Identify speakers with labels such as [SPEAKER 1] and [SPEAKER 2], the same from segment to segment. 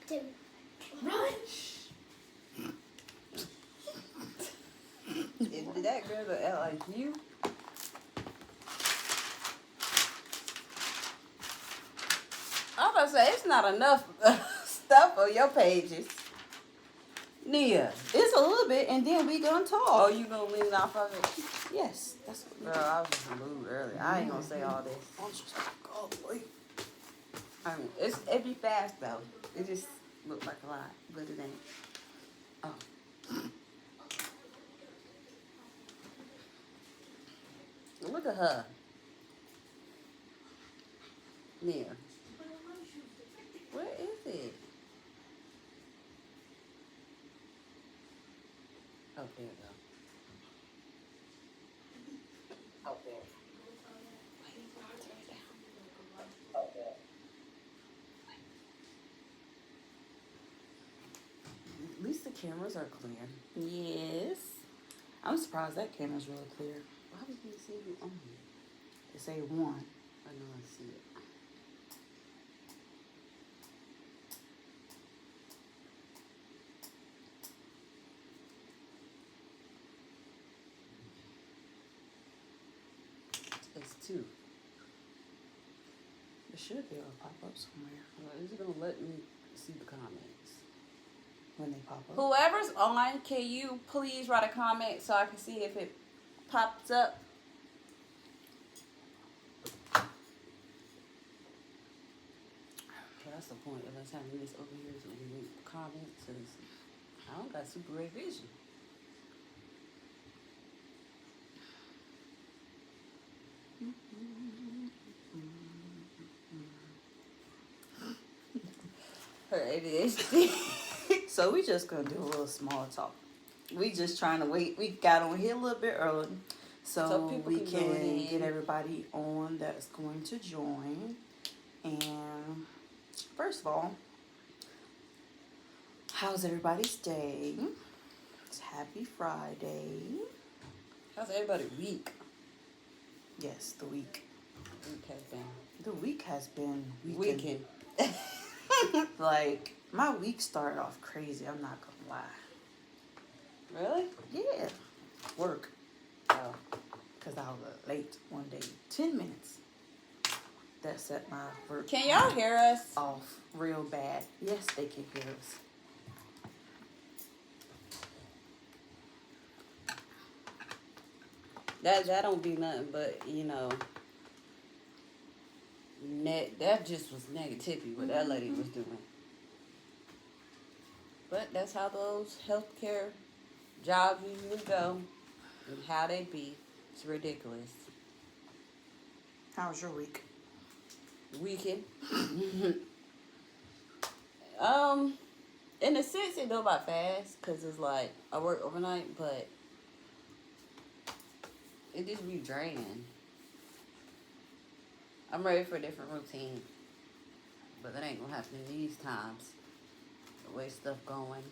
[SPEAKER 1] to run.
[SPEAKER 2] Did that girl that act like you? I'm about to say, it's not enough stuff on your pages. Nia.
[SPEAKER 3] It's a little bit, and then we gonna talk.
[SPEAKER 2] Oh, you gonna lean off of it?
[SPEAKER 3] Yes, that's what we
[SPEAKER 2] Girl, I was just in the mood earlier. I ain't gonna say all this.
[SPEAKER 3] Oh, she's like, oh, boy.
[SPEAKER 2] I mean, it be fast though. It just look like a lot, but it ain't. Oh. Look at her. Nia. Where is it? Oh, there you go. Oh, there. At least the cameras are clear.
[SPEAKER 3] Yes. I'm surprised that camera's really clear.
[SPEAKER 2] Why would you see you on here?
[SPEAKER 3] They say one.
[SPEAKER 2] I know I see it. It's two.
[SPEAKER 3] It should be able to pop up somewhere
[SPEAKER 2] Well, is it gonna let me see the comments?
[SPEAKER 3] when they pop up.
[SPEAKER 2] Whoever's on, can you please write a comment so I can see if it pops up? Okay, that's the point of us having this over here so we can read comments. Cause I don't got super great vision. Her ADHD.
[SPEAKER 3] So we just gonna do a little small talk. We just trying to wait. We got on here a little bit early, so
[SPEAKER 2] people
[SPEAKER 3] we
[SPEAKER 2] can join
[SPEAKER 3] can
[SPEAKER 2] in.
[SPEAKER 3] get everybody on that's going to join. And first of all, how's everybody's day? It's Happy Friday.
[SPEAKER 2] How's everybody week?
[SPEAKER 3] Yes, the week.
[SPEAKER 2] Okay, then.
[SPEAKER 3] The week has been
[SPEAKER 2] Weekend.
[SPEAKER 3] Like, my week started off crazy. I'm not gonna lie.
[SPEAKER 2] Really?
[SPEAKER 3] Yeah, work.
[SPEAKER 2] Oh.
[SPEAKER 3] Because I was late one day. 10 minutes. That set my work
[SPEAKER 2] Can y'all hear us?
[SPEAKER 3] off real bad. Yes, they can hear us.
[SPEAKER 2] That don't be nothing but, you know, that just was negativity what that lady was doing. But that's how those healthcare jobs usually go and how they be. It's ridiculous.
[SPEAKER 3] How was your week?
[SPEAKER 2] Weekend. In a sense, it go by fast because it's like I work overnight, but it just be draining. I'm ready for a different routine, but that ain't gonna happen in these times. The way stuff going,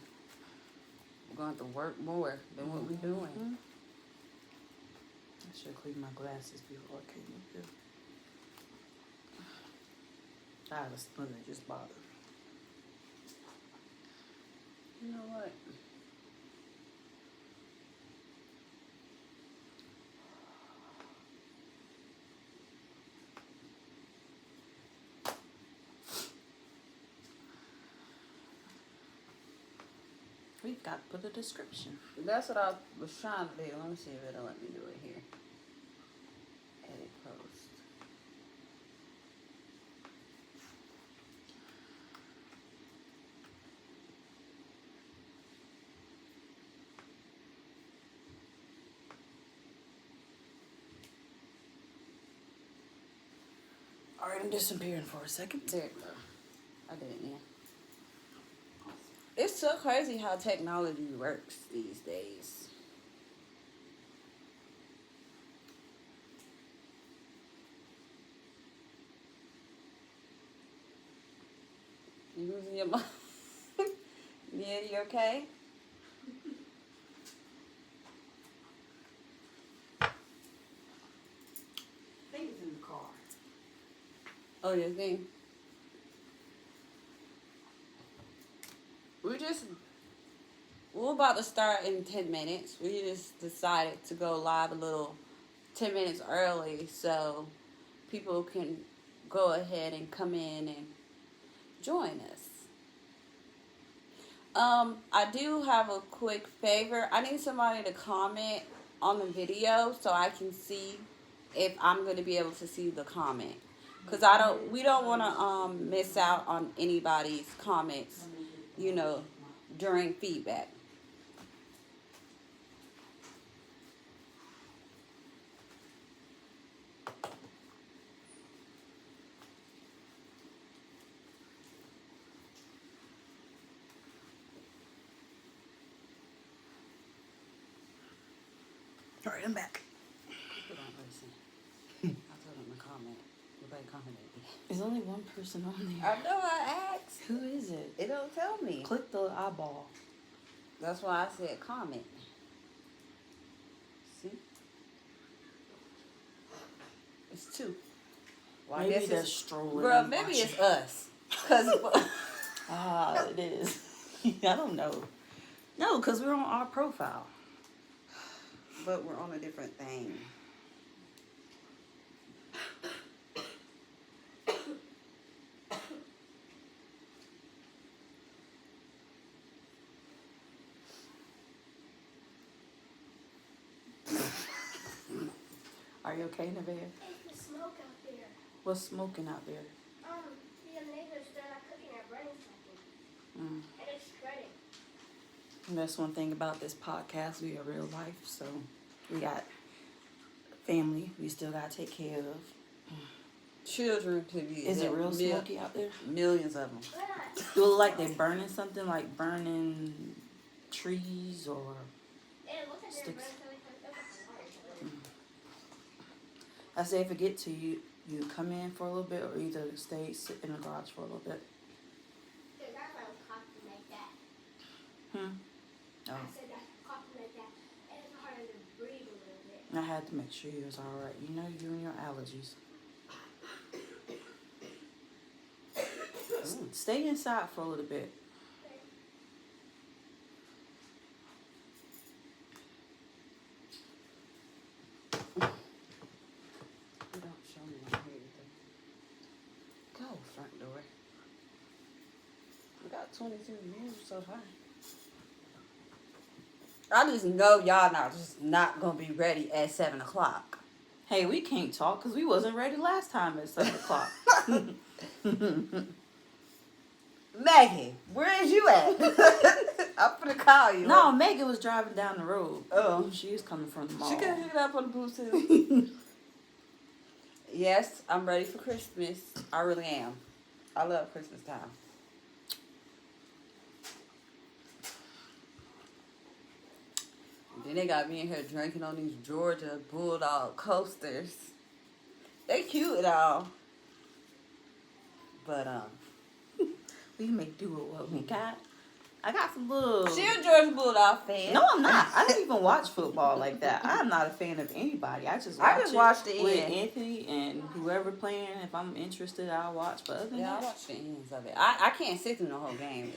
[SPEAKER 2] we're going to have to work more than what we're doing.
[SPEAKER 3] I should clean my glasses before I came up here. I had a splinter just bothered.
[SPEAKER 2] You know what?
[SPEAKER 3] We've got to put a description.
[SPEAKER 2] That's what I was trying to do. Let me see if it'll let me do it here. Edit post.
[SPEAKER 3] All right, I'm disappearing for a second.
[SPEAKER 2] There you go. I did it, yeah. It's so crazy how technology works these days. You losing your mind? Yeah, you okay?
[SPEAKER 3] I think it's in the car.
[SPEAKER 2] Oh, your thing. we're about to start in 10 minutes. We just decided to go live a little 10 minutes early so people can go ahead and come in and join us. I do have a quick favor. I need somebody to comment on the video so I can see if I'm going to be able to see the comment. Because we don't want to miss out on anybody's comments, during feedback.
[SPEAKER 3] All right, I'm back.
[SPEAKER 2] People don't listen. I told them to comment. Nobody commented.
[SPEAKER 3] There's only one person on there.
[SPEAKER 2] I know, I asked.
[SPEAKER 3] Who is it?
[SPEAKER 2] It don't tell me.
[SPEAKER 3] Click the eyeball.
[SPEAKER 2] That's why I said comment. See? It's 2. Well,
[SPEAKER 3] Maybe
[SPEAKER 2] I guess
[SPEAKER 3] they're
[SPEAKER 2] it's
[SPEAKER 3] strolling.
[SPEAKER 2] Girl,
[SPEAKER 3] and
[SPEAKER 2] maybe
[SPEAKER 3] watching.
[SPEAKER 2] it's us. Cause
[SPEAKER 3] it is. I don't know. No, because we're on our profile.
[SPEAKER 2] but we're on a different thing.
[SPEAKER 3] Are you okay, Nevaeh?
[SPEAKER 1] It's the smoke out there.
[SPEAKER 3] What's smoking out there?
[SPEAKER 1] The neighbors, they're not cooking, they're burning something.
[SPEAKER 3] Mm.
[SPEAKER 1] And it's spreading.
[SPEAKER 3] And that's one thing about this podcast. We are real life, so we got family we still got to take care of.
[SPEAKER 2] Children to be.
[SPEAKER 3] Is it real smoky out there?
[SPEAKER 2] Millions of them.
[SPEAKER 1] Why not?
[SPEAKER 3] Do it look like they're burning something, like burning trees or...
[SPEAKER 1] It looks like they're
[SPEAKER 3] Sticks.
[SPEAKER 1] burning something from the
[SPEAKER 3] I say if it get to you, you come in for a little bit or either sit in the garage for a little bit.
[SPEAKER 1] Dude, that's why I'm coughing like that.
[SPEAKER 3] Oh.
[SPEAKER 1] I said that's coughing like that. And it's harder to breathe a little bit.
[SPEAKER 3] I had to make sure you was all right. You know you and your allergies. Stay inside for a little bit.
[SPEAKER 2] You don't show me my hair either. Go, front door. We got 22 views so far. I just know y'all not gonna be ready at 7 o'clock.
[SPEAKER 3] Hey, we can't talk because we wasn't ready last time at 7 o'clock.
[SPEAKER 2] Maggie, where is you at? I'm finna call you.
[SPEAKER 3] No, Megan was driving down the road.
[SPEAKER 2] Oh.
[SPEAKER 3] She was coming from the mall.
[SPEAKER 2] She couldn't pick it up on the Bluetooth. Yes, I'm ready for Christmas. I really am. I love Christmas time. Then they got me in here drinking on these Georgia Bulldog coasters. They cute and all. But,
[SPEAKER 3] We can make do with what we got. I got some little...
[SPEAKER 2] she a Georgia Bulldog fan.
[SPEAKER 3] No, I'm not. I don't even watch football like that. I'm not a fan of anybody. I just
[SPEAKER 2] watch the
[SPEAKER 3] with
[SPEAKER 2] end.
[SPEAKER 3] Anthony and whoever playing. If I'm interested, I'll watch. But other than
[SPEAKER 2] Yeah, I
[SPEAKER 3] that,
[SPEAKER 2] watched the ends of it. I can't sit through the whole game.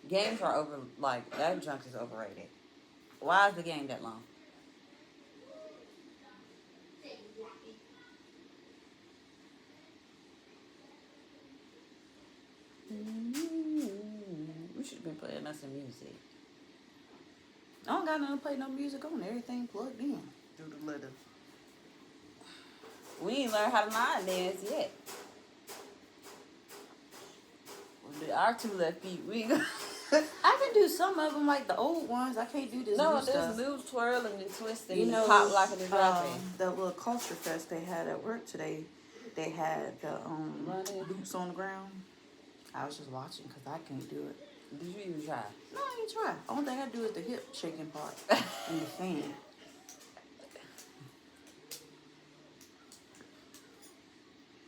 [SPEAKER 2] Games are over, that junk is overrated. Why is the game that long? We should have been playing us some music.
[SPEAKER 3] I don't got nothing to play no music on. Everything plugged in.
[SPEAKER 2] Do the little. We ain't learned how to line dance yet. Our 2 left feet, we ain't gonna...
[SPEAKER 3] I can do some of them, like the old ones. I can't do this
[SPEAKER 2] No,
[SPEAKER 3] new
[SPEAKER 2] there's
[SPEAKER 3] stuff.
[SPEAKER 2] new twirling and twisting
[SPEAKER 3] You
[SPEAKER 2] and
[SPEAKER 3] know,
[SPEAKER 2] pop locking and dropping.
[SPEAKER 3] the little culture fest they had at work today, they had the
[SPEAKER 2] Running.
[SPEAKER 3] boots on the ground. I was just watching because I can't do it.
[SPEAKER 2] Did you even try?
[SPEAKER 3] No, I ain't try. Only thing I do is the hip shaking part and the fan.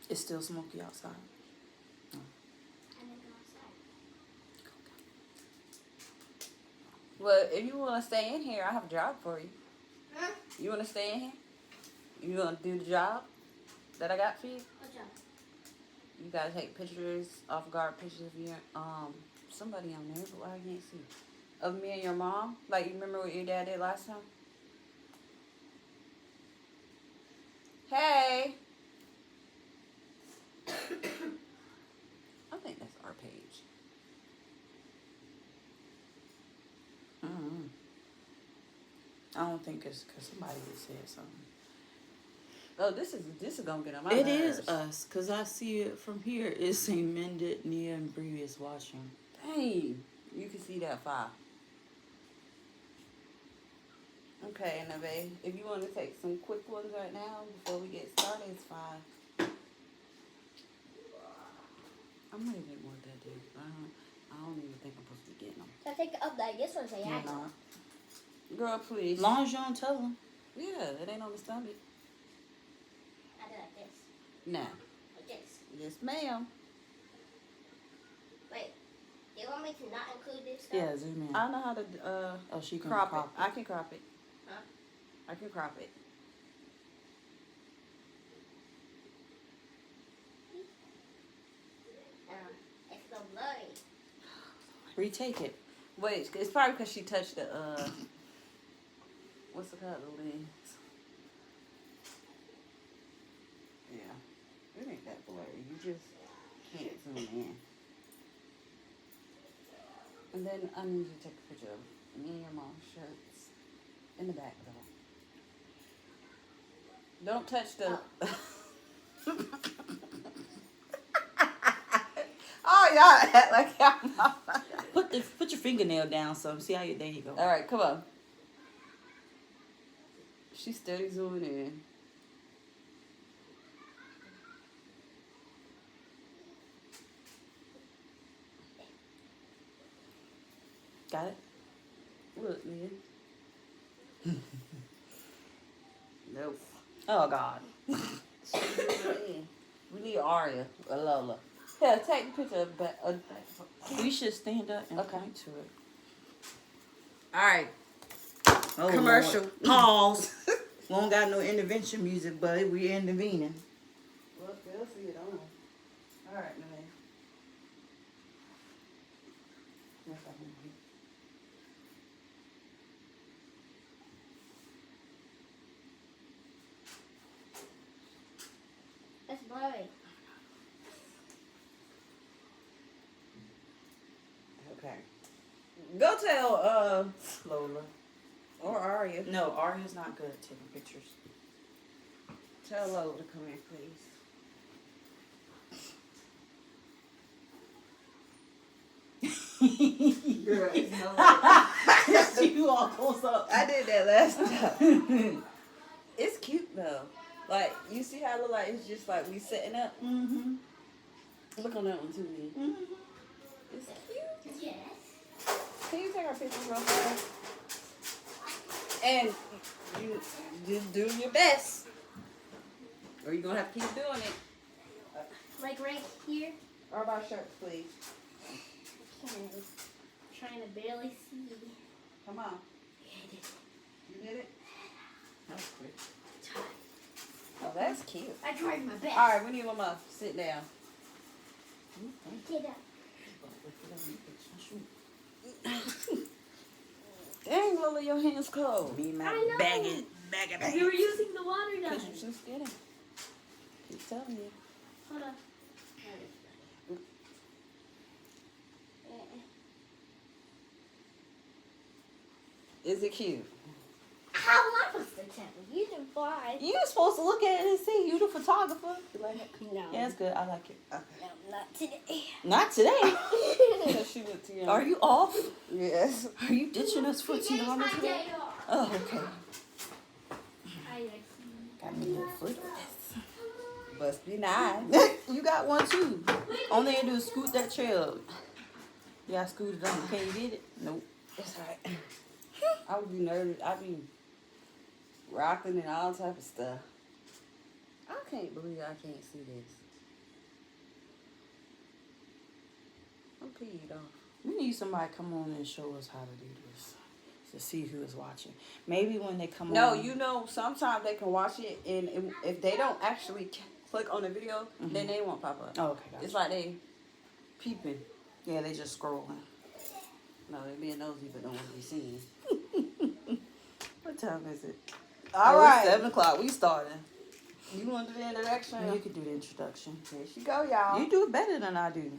[SPEAKER 3] It's still smoky outside.
[SPEAKER 1] And then go outside.
[SPEAKER 2] Well, if you want to stay in here, I have a job for you.
[SPEAKER 1] Huh?
[SPEAKER 2] You want to stay in here? You want to do the job that I got for you?
[SPEAKER 1] What job?
[SPEAKER 2] You gotta take pictures, off guard pictures of your somebody on there, but I can't see. Of me and your mom. Like you remember what your dad did last time? Hey. I think that's our page.
[SPEAKER 3] Mm-hmm. I don't think it's because somebody just said something.
[SPEAKER 2] Oh, this is gonna get on my
[SPEAKER 3] It
[SPEAKER 2] nerves.
[SPEAKER 3] is us, because I see it from here. It's saying Mended, Nia, and Bree is watching.
[SPEAKER 2] Dang, you can see that 5. Okay, Nave, if you want to take some quick ones right now before we get started, it's fine. I might get more that day. I don't even think I'm supposed to be getting them.
[SPEAKER 1] So I think of like this one's a
[SPEAKER 3] You're
[SPEAKER 1] yak.
[SPEAKER 3] not.
[SPEAKER 2] Girl, please.
[SPEAKER 3] As long as you don't tell them.
[SPEAKER 2] Yeah, it ain't on the stomach.
[SPEAKER 1] I do like this.
[SPEAKER 2] Nah.
[SPEAKER 1] Like this.
[SPEAKER 2] Yes, ma'am.
[SPEAKER 1] Wait. Do you want me to not include this stuff?
[SPEAKER 3] Yeah, zoom in.
[SPEAKER 2] I know how to
[SPEAKER 3] Oh, she can
[SPEAKER 2] crop
[SPEAKER 3] crop
[SPEAKER 2] it. I can crop it.
[SPEAKER 1] Huh?
[SPEAKER 2] I can crop it.
[SPEAKER 1] It's so blurry.
[SPEAKER 3] Retake it.
[SPEAKER 2] Wait, it's probably because she touched the what's the color? The lens. Yeah, it ain't that blurry. You just can't zoom in. And then I need you to take a picture of me and your mom's shirts in the back though. Don't touch the. Oh, y'all act like y'all.
[SPEAKER 3] Put your fingernail down some. See how you, there you go.
[SPEAKER 2] All right, come on. She's steady zooming in.
[SPEAKER 3] Got it?
[SPEAKER 2] Look, man. Nope.
[SPEAKER 3] Oh, God.
[SPEAKER 2] We need Aria or Lola. Here, take the picture of back.
[SPEAKER 3] We should stand up and
[SPEAKER 2] Okay.
[SPEAKER 3] point to it.
[SPEAKER 2] All right.
[SPEAKER 3] Oh,
[SPEAKER 2] Commercial.
[SPEAKER 3] Lord. Pause. We don't got no intervention music, but we intervening.
[SPEAKER 2] Well, they'll see it on. All right, man.
[SPEAKER 1] It's blurry.
[SPEAKER 2] Okay. Go tell
[SPEAKER 3] Lola.
[SPEAKER 2] or Aria.
[SPEAKER 3] No, Arya's not good at taking pictures.
[SPEAKER 2] Tell Lola to come here, please. Girl, it's no way.
[SPEAKER 3] You all close up.
[SPEAKER 2] I did that last time. It's cute though. Like you see how it look like it's just like we setting up.
[SPEAKER 3] Mm-hmm.
[SPEAKER 2] Look on that one too, man.
[SPEAKER 3] Mm-hmm.
[SPEAKER 2] It's cute.
[SPEAKER 1] Yes.
[SPEAKER 2] Can you take our pictures real fast? And you just do your best, or you're gonna have to keep doing it.
[SPEAKER 1] Like right here.
[SPEAKER 2] Or about shirts, please.
[SPEAKER 1] I'm trying to barely see.
[SPEAKER 2] Come on. You did it.
[SPEAKER 3] That was quick.
[SPEAKER 2] Oh, that's cute.
[SPEAKER 1] I tried my best.
[SPEAKER 2] All right, we need one more. Sit down.
[SPEAKER 1] Get up.
[SPEAKER 2] Dang, Lola, your hands cold.
[SPEAKER 3] Me and
[SPEAKER 1] I
[SPEAKER 3] my
[SPEAKER 1] know.
[SPEAKER 3] bag of
[SPEAKER 1] You were using the water
[SPEAKER 2] Because
[SPEAKER 1] gun.
[SPEAKER 2] you just get it. Keep telling you.
[SPEAKER 1] Hold on.
[SPEAKER 2] Is it cute?
[SPEAKER 1] How am I supposed to tell? You do fly.
[SPEAKER 3] You were supposed to look at it and see. You the photographer.
[SPEAKER 2] You like it?
[SPEAKER 1] No.
[SPEAKER 3] Yeah, it's good. I like it.
[SPEAKER 2] Okay.
[SPEAKER 1] No, not today.
[SPEAKER 3] Not today.
[SPEAKER 2] So she went to your.
[SPEAKER 3] Are you off?
[SPEAKER 2] Yes.
[SPEAKER 3] Are you ditching us for
[SPEAKER 1] Today's my
[SPEAKER 3] $2 today?
[SPEAKER 1] day off.
[SPEAKER 3] Oh, okay.
[SPEAKER 2] Got me a little foot. Must be nice.
[SPEAKER 3] You got one too. Only thing to do is scoot that trail. You gotta scoot it on. Can you get it? Nope.
[SPEAKER 2] That's right. I would be nervous. I'd be rocking and all type of stuff. I can't believe I can't see this. I'm peed off.
[SPEAKER 3] We need somebody to come on and show us how to do this. To see who is watching. Maybe when they come
[SPEAKER 2] No,
[SPEAKER 3] on.
[SPEAKER 2] you know, sometimes they can watch it, and if they don't actually click on the video, then they won't pop up.
[SPEAKER 3] Oh, okay, gotcha.
[SPEAKER 2] It's like they peeping.
[SPEAKER 3] Yeah, they just scrolling.
[SPEAKER 2] No, they being nosy, but don't want to be seen.
[SPEAKER 3] What time is it?
[SPEAKER 2] All
[SPEAKER 3] Oh,
[SPEAKER 2] right.
[SPEAKER 3] It's 7 o'clock. We starting.
[SPEAKER 2] You want to do the introduction?
[SPEAKER 3] You can do the introduction.
[SPEAKER 2] Here she go, y'all.
[SPEAKER 3] You do it better than I do.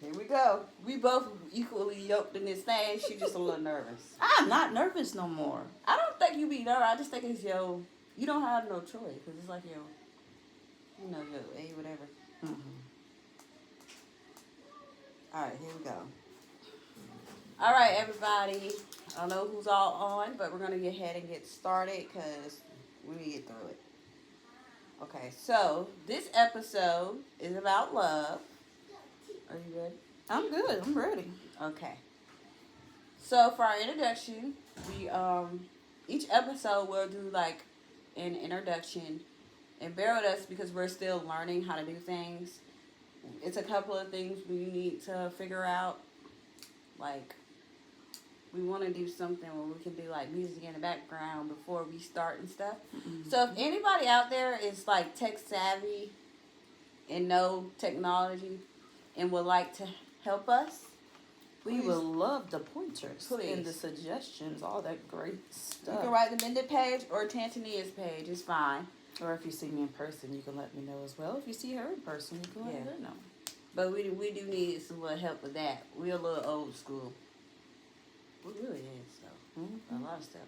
[SPEAKER 2] Here we go. We both equally yoked in this thing. She just a little nervous.
[SPEAKER 3] I'm not nervous no more.
[SPEAKER 2] I don't think you be nervous. I just think it's you don't have no choice because it's like your whatever.
[SPEAKER 3] Mm-hmm.
[SPEAKER 2] All right, here we go. All right, everybody. I don't know who's all on, but we're going to get ahead and get started because we need to get through it. Okay, so this episode is about love. Are you ready?
[SPEAKER 3] I'm good. I'm ready.
[SPEAKER 2] Okay. So for our introduction, we each episode we'll do like an introduction, and bear with us because we're still learning how to do things. It's a couple of things we need to figure out. Like, we want to do something where we can do like music in the background before we start and stuff.
[SPEAKER 3] Mm-hmm.
[SPEAKER 2] So if anybody out there is like tech savvy and know technology and would like to help us,
[SPEAKER 3] We will love the pointers
[SPEAKER 2] Please.
[SPEAKER 3] and the suggestions, all that great stuff.
[SPEAKER 2] you can write the Mended page or Tantania's page. It's fine.
[SPEAKER 3] Or if you see me in person, you can let me know as well. If you see her in person, you can let her know.
[SPEAKER 2] But we do need some little help with that. We're a little old school. We really is, so.
[SPEAKER 3] Mm-hmm.
[SPEAKER 2] A lot of stuff.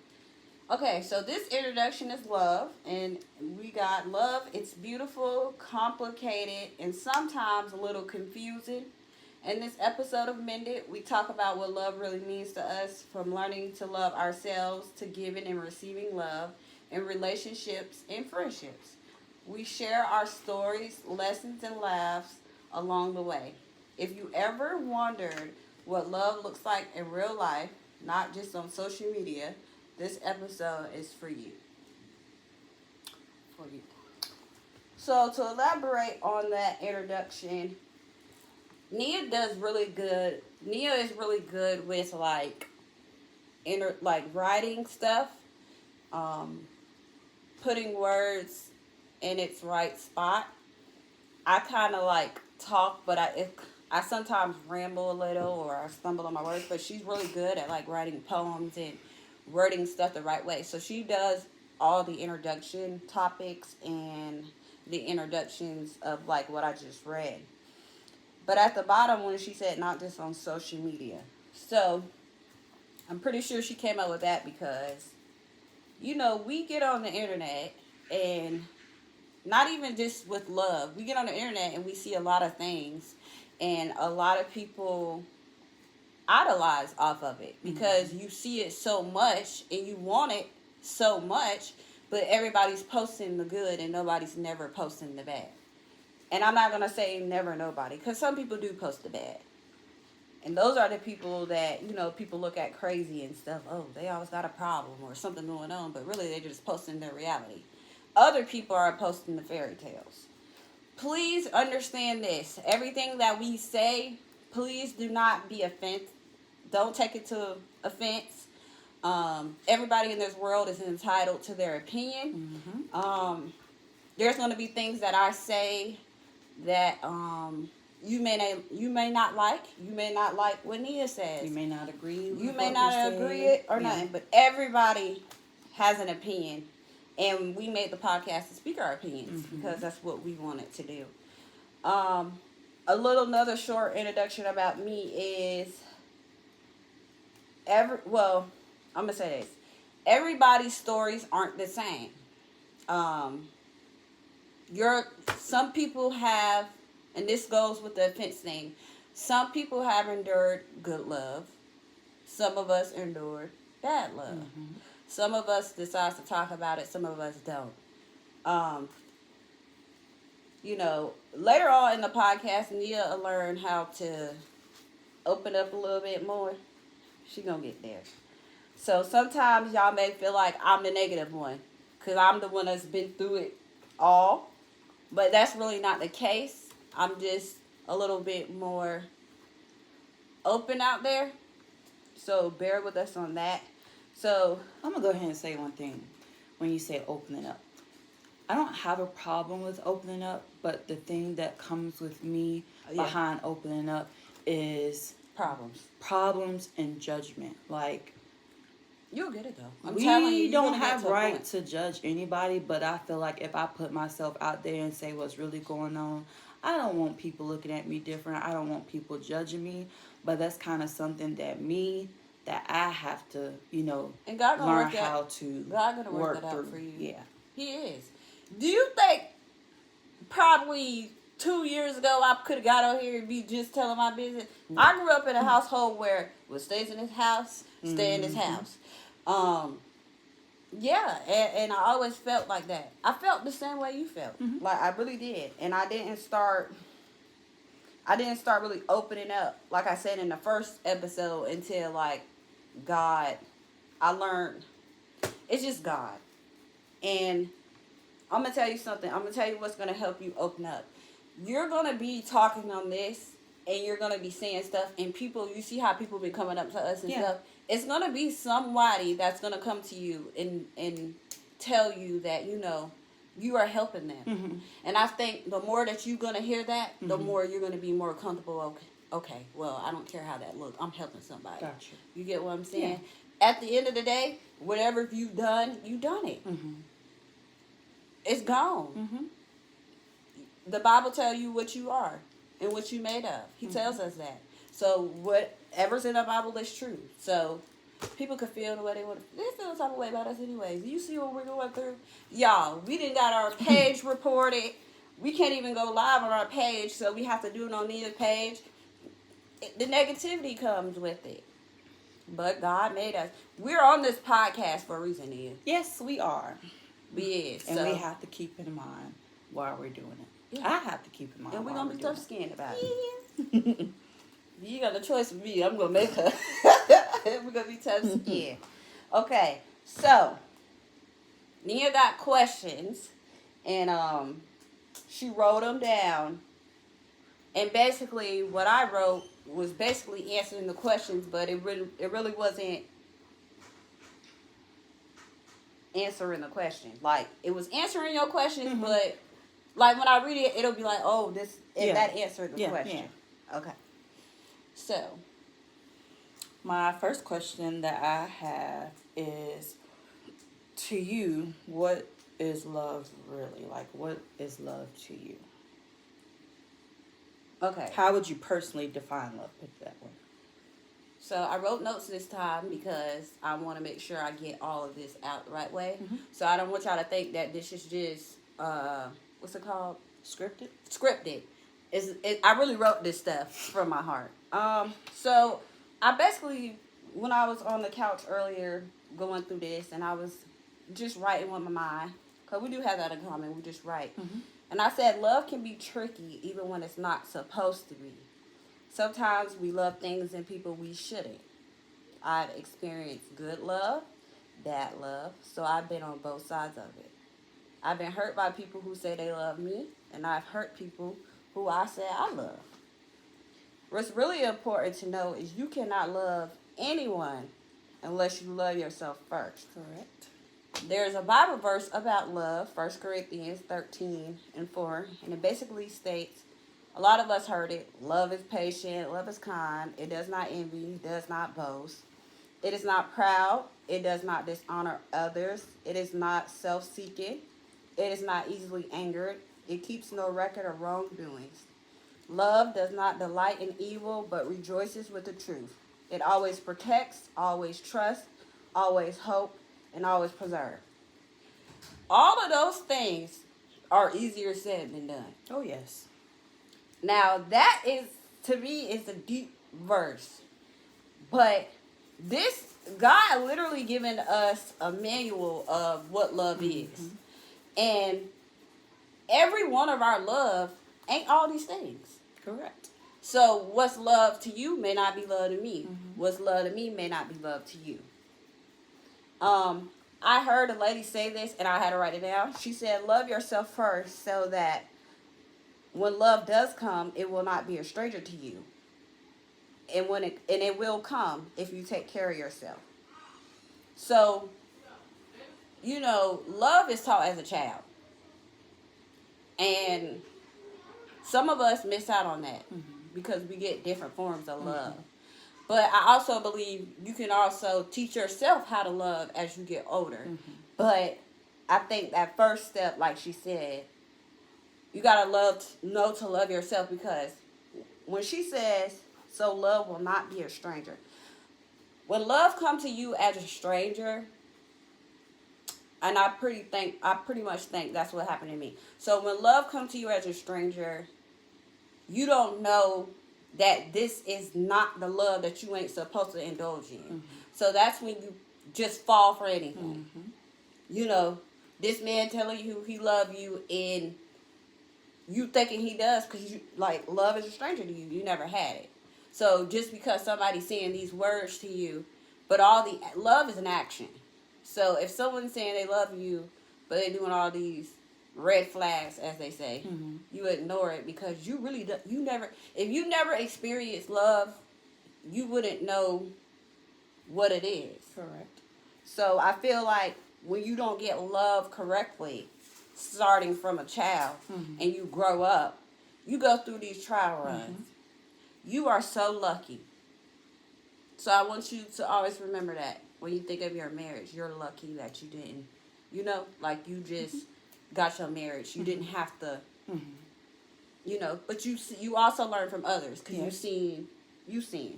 [SPEAKER 2] Okay, so this introduction is love. And we got love. It's beautiful, complicated, and sometimes a little confusing. In this episode of Mended, we talk about what love really means to us, from learning to love ourselves to giving and receiving love in relationships and friendships. We share our stories, lessons, and laughs along the way. If you ever wondered what love looks like in real life, not just on social media, this episode is for you. For you. So to elaborate on that introduction, Nia is really good with like writing stuff, putting words in its right spot. I kind of like talk, but I sometimes ramble a little or I stumble on my words. But she's really good at like writing poems and wording stuff the right way. So she does all the introduction topics and the introductions of like what I just read. But at the bottom, when she said not just on social media. So, I'm pretty sure she came up with that because, we get on the internet and not even just with love. We get on the internet and we see a lot of things. And a lot of people idolize off of it because you see it so much and you want it so much. But everybody's posting the good and nobody's never posting the bad. And I'm not going to say never nobody, because some people do post the bad. And those are the people that, people look at crazy and stuff. Oh, they always got a problem or something going on. But really, they're just posting their reality. Other people are posting the fairy tales. Please understand this. Everything that we say, please do not be offensive. Don't take it to offense. Everybody in this world is entitled to their opinion.
[SPEAKER 3] Mm-hmm.
[SPEAKER 2] There's going to be things that I say that you may not like. You may not like what Nia says.
[SPEAKER 3] You may not agree with
[SPEAKER 2] You may
[SPEAKER 3] what
[SPEAKER 2] not
[SPEAKER 3] we
[SPEAKER 2] agree
[SPEAKER 3] say.
[SPEAKER 2] it or nothing. But everybody has an opinion. And we made the podcast to speak our opinions because that's what we wanted to do. Another short introduction about me is I'm going to say this. Everybody's stories aren't the same. Some people have, and this goes with the offense thing, some people have endured good love. Some of us endured bad love.
[SPEAKER 3] Mm-hmm.
[SPEAKER 2] Some of us decide to talk about it. Some of us don't. Later on in the podcast, Nia will learn how to open up a little bit more. She gonna get there. So sometimes y'all may feel like I'm the negative one because I'm the one that's been through it all. But that's really not the case. I'm just a little bit more open out there. So bear with us on that. So
[SPEAKER 3] I'm going to go ahead and say one thing when you say opening up. I don't have a problem with opening up, but the thing that comes with me behind opening up is problems and judgment. Like,
[SPEAKER 2] you'll get it though. I'm
[SPEAKER 3] we
[SPEAKER 2] telling you,
[SPEAKER 3] don't have right to judge anybody, but I feel like if I put myself out there and say what's really going on, I don't want people looking at me different. I don't want people judging me, but that's kind of something that I have to,
[SPEAKER 2] and God gonna
[SPEAKER 3] learn how to
[SPEAKER 2] God gonna
[SPEAKER 3] work
[SPEAKER 2] that out
[SPEAKER 3] through.
[SPEAKER 2] for you.
[SPEAKER 3] Yeah,
[SPEAKER 2] He is. Do you think probably 2 years ago I could have got on here and be just telling my business? Mm-hmm. I grew up in a household where stays in his house, stay in his house. Yeah, and I always felt like that. I felt the same way you felt. Mm-hmm. Like, I really did. And I didn't start really opening up, like I said in the first episode, until, like, God, I learned, it's just God. And I'm going to tell you something. I'm going to tell you what's going to help you open up. You're going to be talking on this, and you're going to be saying stuff, and people, you see how people be coming up to us and stuff. It's going to be somebody that's going to come to you and tell you that, you are helping them. Mm-hmm. And I think the more that you're going to hear that, mm-hmm. the more you're going to be more comfortable. Okay, well, I don't care how that looks. I'm helping somebody. Gotcha. You get what I'm saying? Yeah. At the end of the day, whatever you've done it. Mm-hmm. It's gone. Mm-hmm. The Bible tells you what you are and what you made of. He mm-hmm. tells us that. So whatever's in the Bible is true. So people could feel the way they want. They feel the type of way about us anyways. You see what we're going through? Y'all, we didn't got our page reported. We can't even go live on our page, so we have to do it on the other page. The negativity comes with it. But God made us. We're on this podcast for a reason, Nia.
[SPEAKER 3] Yes, we are.
[SPEAKER 2] We is.
[SPEAKER 3] And we have to keep in mind why we're doing it. Yeah. I have to keep in mind.
[SPEAKER 2] And we're going to be tough-skinned about it. You got a choice with me. I'm going to make her. We're going to be tough-skinned. Okay. So, Nia got questions. And she wrote them down. And basically, what I wrote was basically answering the questions, but it really wasn't answering the question. Like, it was answering your questions, mm-hmm. but like when I read it, it'll be like, oh, that answered the question. Yeah. Okay. So,
[SPEAKER 3] my first question that I have is, to you, what is love really? Like, what is love to you?
[SPEAKER 2] Okay.
[SPEAKER 3] How would you personally define love? Put it that way.
[SPEAKER 2] So I wrote notes this time because I want to make sure I get all of this out the right way. Mm-hmm. So I don't want y'all to think that this is just, what's it called? Scripted. I really wrote this stuff from my heart. So I basically, when I was on the couch earlier going through this, and I was just writing with my mind, because we do have that in common, we just write. Mm-hmm. And I said, love can be tricky even when it's not supposed to be. Sometimes we love things and people we shouldn't. I've experienced good love, bad love, so I've been on both sides of it. I've been hurt by people who say they love me, and I've hurt people who I say I love. What's really important to know is you cannot love anyone unless you love yourself first.
[SPEAKER 3] Correct.
[SPEAKER 2] There's a Bible verse about love, 1 Corinthians 13:4, and it basically states, a lot of us heard it, love is patient, love is kind, it does not envy, does not boast, it is not proud, it does not dishonor others, it is not self-seeking, it is not easily angered, it keeps no record of wrongdoings. Love does not delight in evil, but rejoices with the truth. It always protects, always trusts, always hopes, and always preserve. All of those things are easier said than done.
[SPEAKER 3] Oh, yes.
[SPEAKER 2] Now, that is, to me, is a deep verse. But this, God literally given us a manual of what love is. Mm-hmm. And every one of our love ain't all these things.
[SPEAKER 3] Correct.
[SPEAKER 2] So what's love to you may not be love to me. Mm-hmm. What's love to me may not be love to you. I heard a lady say this, and I had to write it down. She said, love yourself first so that when love does come, it will not be a stranger to you. And it will come if you take care of yourself. So, love is taught as a child. And some of us miss out on that because we get different forms of love. But I also believe you can also teach yourself how to love as you get older. But I think that first step, like she said, you gotta know to love yourself, because when she says, "So love will not be a stranger," when love comes to you as a stranger, and I pretty much think that's what happened to me. So when love comes to you as a stranger, you don't know that this is not the love that you ain't supposed to indulge in. So that's when you just fall for anything. You know, this man telling you he love you, and you thinking he does, because you like, love is a stranger to you. You never had it. So just because somebody's saying these words to you, but all the love is an action. So if someone's saying they love you, but they're doing all these red flags, as they say, you ignore it, because you really if you never experienced love, you wouldn't know what it is.
[SPEAKER 3] Correct.
[SPEAKER 2] So I feel like when you don't get love correctly, starting from a child, and you grow up, you go through these trial runs. You are so lucky. So I want you to always remember that when you think of your marriage. You're lucky that you didn't, like you just got your marriage. You didn't have to, but you also learn from others, because you've seen.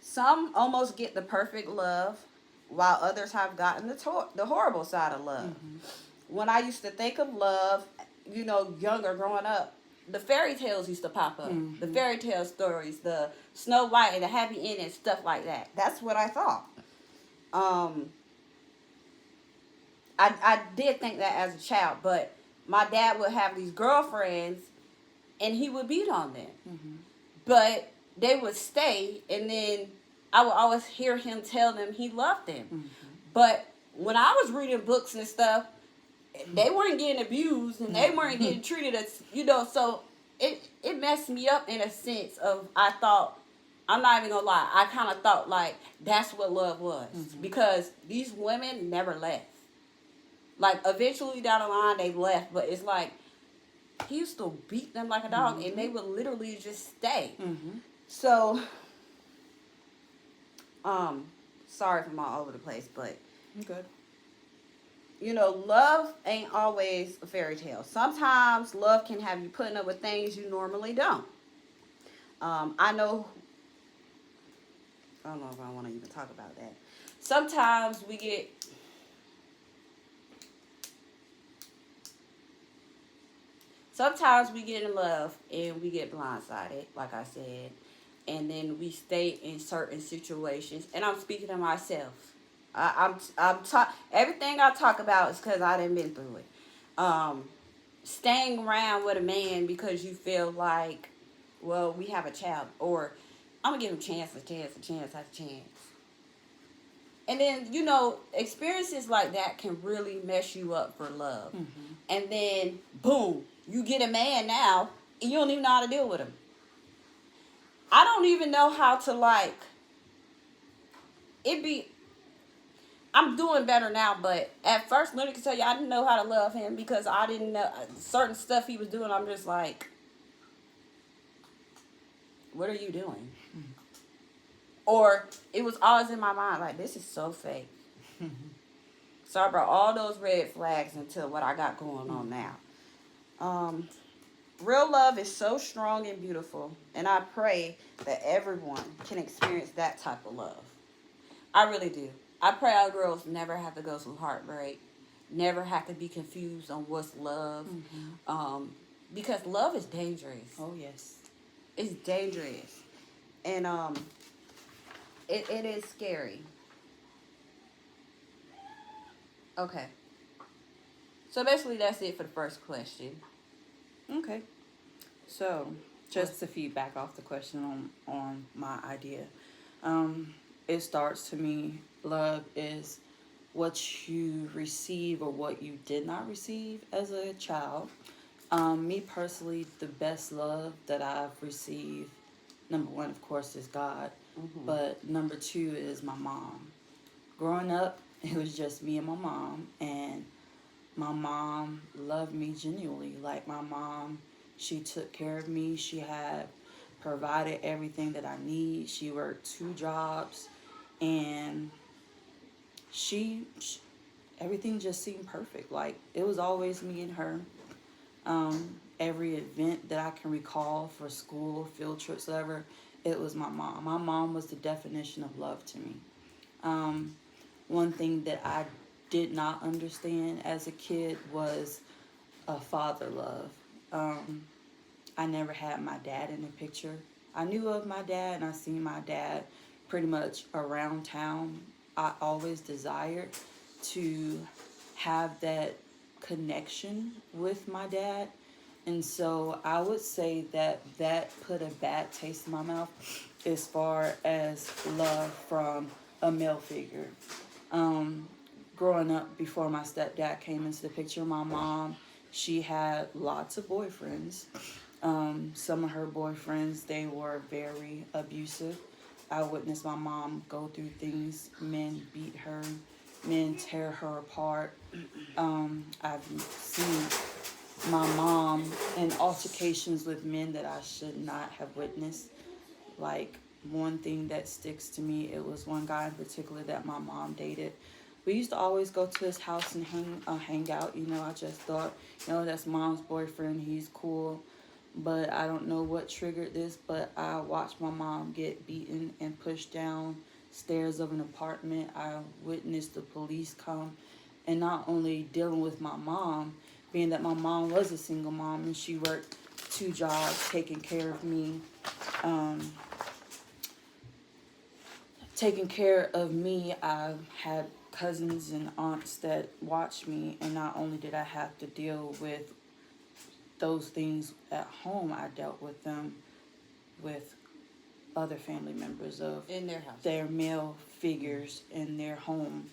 [SPEAKER 2] Some almost get the perfect love, while others have gotten the horrible side of love. When I used to think of love, younger, growing up, the fairy tales used to pop up. The fairy tale stories, the Snow White and the happy ending, stuff like that. That's what I thought. I did think that as a child, but my dad would have these girlfriends, and he would beat on them. But they would stay, and then I would always hear him tell them he loved them. But when I was reading books and stuff, they weren't getting abused, and they weren't getting treated as, so it messed me up in a sense of, I thought, I'm not even gonna lie, I kind of thought like that's what love was, because these women never left. Like, eventually down the line they left, but it's like he used to beat them like a dog, and they would literally just stay. So, sorry if I'm all over the place, but
[SPEAKER 3] I'm good.
[SPEAKER 2] Love ain't always a fairy tale. Sometimes love can have you putting up with things you normally don't. I don't know if I want to even talk about that. Sometimes we get in love and we get blindsided, like I said, and then we stay in certain situations. And I'm speaking to myself. Everything I talk about is because I done been through it. Staying around with a man because you feel like, well, we have a child, or I'm gonna give him a chance. And then, experiences like that can really mess you up for love. And then, boom, you get a man now, and you don't even know how to deal with him. I don't even know how to, I'm doing better now, but at first, Leonard can tell you, I didn't know how to love him, because I didn't know certain stuff he was doing. I'm just like, what are you doing? Or it was always in my mind, like, this is so fake. So I brought all those red flags into what I got going on now. Real love is so strong and beautiful, and I pray that everyone can experience that type of love. I really do. I pray our girls never have to go through heartbreak, never have to be confused on what's love, because love is dangerous.
[SPEAKER 3] Oh, yes.
[SPEAKER 2] It's dangerous, and it is scary. Okay. So basically, that's it for the first question.
[SPEAKER 3] Okay. So, just to feedback off the question on my idea, it starts to me, love is what you receive or what you did not receive as a child. Me personally, the best love that I've received, number one, of course, is God. But number two is my mom. Growing up, it was just me and my mom, and my mom loved me genuinely. Like my mom, she took care of me. She had provided everything that I need. She worked 2 jobs, and she everything just seemed perfect. Like it was always me and her. Every event that I can recall for school, field trips, whatever, it was my mom. My mom was the definition of love to me. Um, One thing that I did not understand as a kid was a father love. Um, I never had my dad in the picture. I knew of my dad and I seen my dad pretty much around town. I always desired to have that connection with my dad. And so I would say that that put a bad taste in my mouth as far as love from a male figure. Um, Growing up before my stepdad came into the picture, my mom, she had lots of boyfriends. Some of her boyfriends, they were very abusive. I witnessed my mom go through things. Men beat her, men tear her apart. I've seen my mom in altercations with men that I should not have witnessed. Like one thing that sticks to me, it was one guy in particular that my mom dated. We used to always go to his house and hang out. You know, I just thought, that's mom's boyfriend. He's cool, but I don't know what triggered this. But I watched my mom get beaten and pushed down stairs of an apartment. I witnessed the police come, and not only dealing with my mom, being that my mom was a single mom and she worked 2 jobs, taking care of me. Um, Taking care of me, I had cousins and aunts that watched me, and not only did I have to deal with those things at home, I dealt with them with other family members of
[SPEAKER 2] In their house.
[SPEAKER 3] their male figures in their home.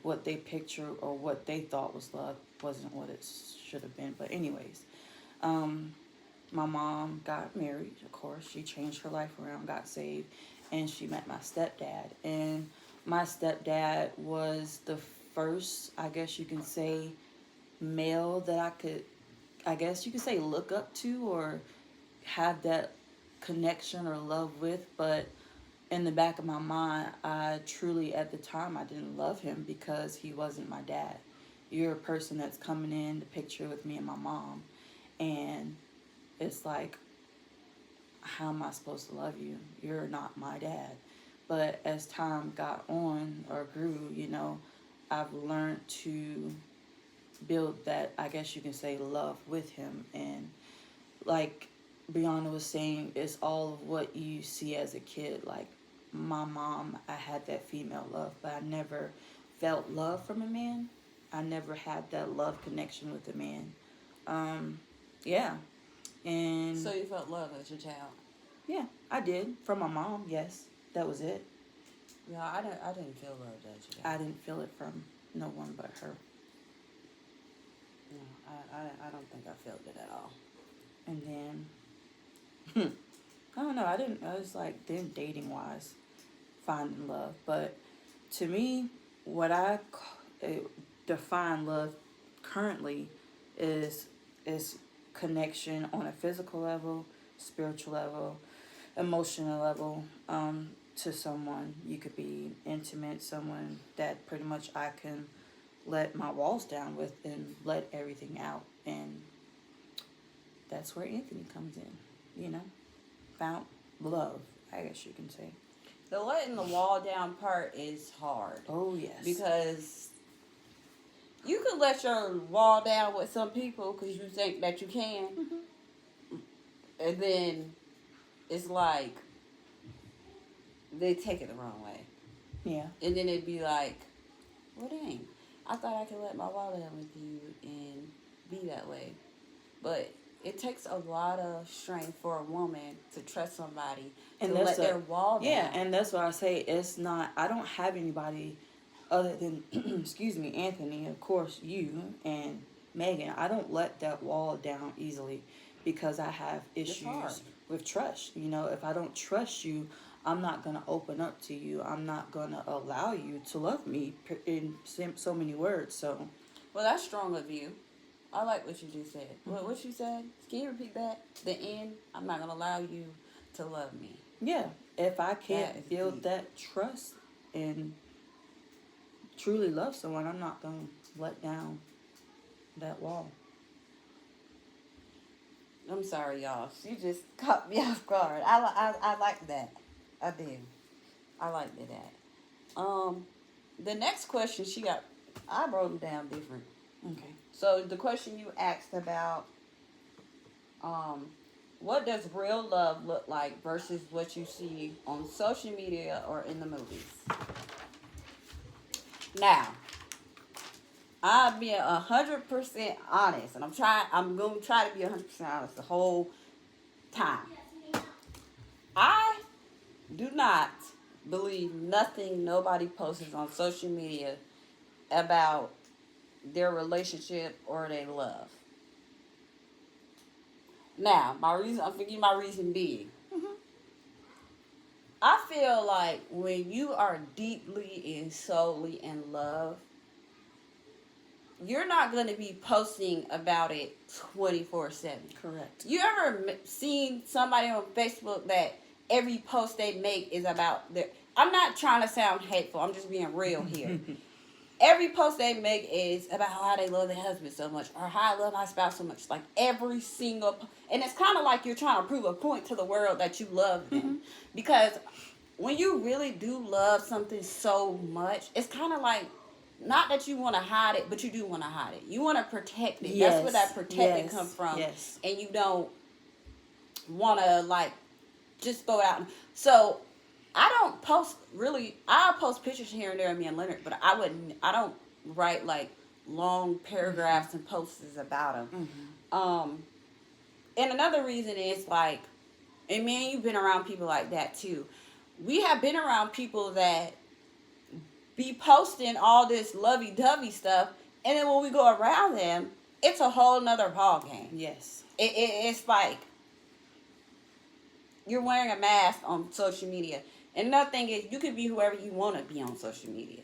[SPEAKER 3] What they picture or what they thought was love wasn't what it should have been. But anyways, um, my mom got married, of course. She changed her life around, got saved, and she met my stepdad. And my stepdad was the first, I guess you can say, male that I guess you could say, look up to or have that connection or love with. But in the back of my mind, I truly, at the time, I didn't love him because he wasn't my dad. You're a person that's coming in the picture with me and my mom. And it's like, how am I supposed to love you? You're not my dad. But as time got on or grew, I've learned to build that, I guess you can say, love with him. And like Brianna was saying, it's all of what you see as a kid. Like my mom, I had that female love, but I never felt love from a man. I never had that love connection with a man. Yeah. And
[SPEAKER 2] So you felt love as your child?
[SPEAKER 3] yeah, I did. From my mom, yes. That was it.
[SPEAKER 2] No, I didn't feel love as your child.
[SPEAKER 3] I didn't feel it from no one but her.
[SPEAKER 2] No, I don't think I felt it at all.
[SPEAKER 3] And then, I don't know. I was like, then dating wise, finding love. But to me, what define love currently is connection on a physical level, spiritual level, emotional level, to someone. You could be intimate, someone that pretty much I can let my walls down with and let everything out. And that's where Anthony comes in, found love, I guess you can say.
[SPEAKER 2] The letting the wall down part is hard.
[SPEAKER 3] Oh, yes.
[SPEAKER 2] Because you could let your wall down with some people because you think that you can.
[SPEAKER 3] Mm-hmm.
[SPEAKER 2] And then it's like they take it the wrong way.
[SPEAKER 3] Yeah.
[SPEAKER 2] And then it'd be like, well, dang, I thought I could let my wall down with you and be that way. But it takes a lot of strength for a woman to trust somebody and let their wall down.
[SPEAKER 3] Yeah, and that's what I say. It's not, I don't have anybody other than, excuse me, Anthony, of course, you and Megan. I don't let that wall down easily because I have issues with trust. If I don't trust you, I'm not going to open up to you. I'm not going to allow you to love me in so many words. So
[SPEAKER 2] Well, that's strong of you. I like what you just said. What you said? Can you repeat that? The end. I'm not gonna allow you to love me.
[SPEAKER 3] Yeah. If I
[SPEAKER 2] That
[SPEAKER 3] can't
[SPEAKER 2] is
[SPEAKER 3] build
[SPEAKER 2] deep.
[SPEAKER 3] that trust and truly love someone, I'm not gonna let down that wall.
[SPEAKER 2] I'm sorry, y'all. She just caught me off guard. I like that. I do. I like that. The next question she got, I wrote them down different.
[SPEAKER 3] Okay.
[SPEAKER 2] So the question you asked about, what does real love look like versus what you see on social media or in the movies? Now, I'm being 100% honest, and I'm gonna try to be 100% honest the whole time. I do not believe nothing nobody posts on social media about their relationship or their love. Now, I'm thinking my reason being, I feel like when you are deeply and solely in love, you're not going to be posting about it 24/7.
[SPEAKER 3] Correct.
[SPEAKER 2] You ever seen somebody on Facebook that every post they make is about their... I'm not trying to sound hateful. I'm just being real here. Every post they make is about how they love their husband so much or how I love my spouse so much. Like every single... And it's kind of like you're trying to prove a point to the world that you love them. Because when you really do love something so much, it's kind of like... Not that you want to hide it, but you do want to hide it. You want to protect it.
[SPEAKER 3] Yes.
[SPEAKER 2] That's where that protecting
[SPEAKER 3] Yes.
[SPEAKER 2] comes from.
[SPEAKER 3] Yes.
[SPEAKER 2] And you don't want to, like, just throw it out. So, I don't post, really, I'll post pictures here and there of me and Leonard, but I don't write, like, long paragraphs and posts about them. And another reason is, like, and man, you've been around people like that, too. We have been around people that be posting all this lovey-dovey stuff, and then when we go around them, it's a whole nother ball game.
[SPEAKER 3] Yes.
[SPEAKER 2] It's like you're wearing a mask on social media. And another thing is, you can be whoever you want to be on social media.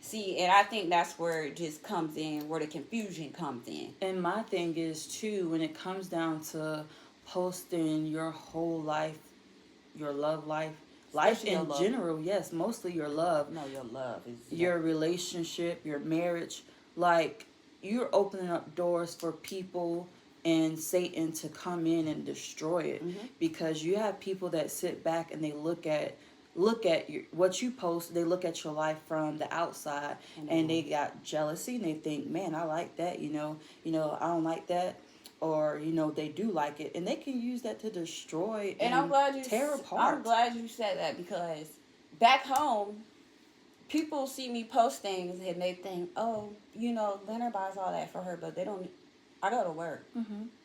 [SPEAKER 2] See, and I think that's where it just comes in, where the confusion comes in.
[SPEAKER 3] And my thing is, too, when it comes down to posting your whole life, your love life, life
[SPEAKER 2] Especially your
[SPEAKER 3] in
[SPEAKER 2] love.
[SPEAKER 3] general, yes, mostly your love,
[SPEAKER 2] No, your love is...
[SPEAKER 3] your relationship, your marriage, like, you're opening up doors for people and Satan to come in and destroy it. Because you have people that sit back and they look at what you post, they look at your life from the outside, and they got jealousy and they think, man, I like that, you know, I don't like that, or they do like it, and they can use that to destroy and
[SPEAKER 2] I'm glad you
[SPEAKER 3] tear apart.
[SPEAKER 2] I'm glad you said that, because back home, people see me post things and they think, oh, Leonard buys all that for her, but they don't. I go to work.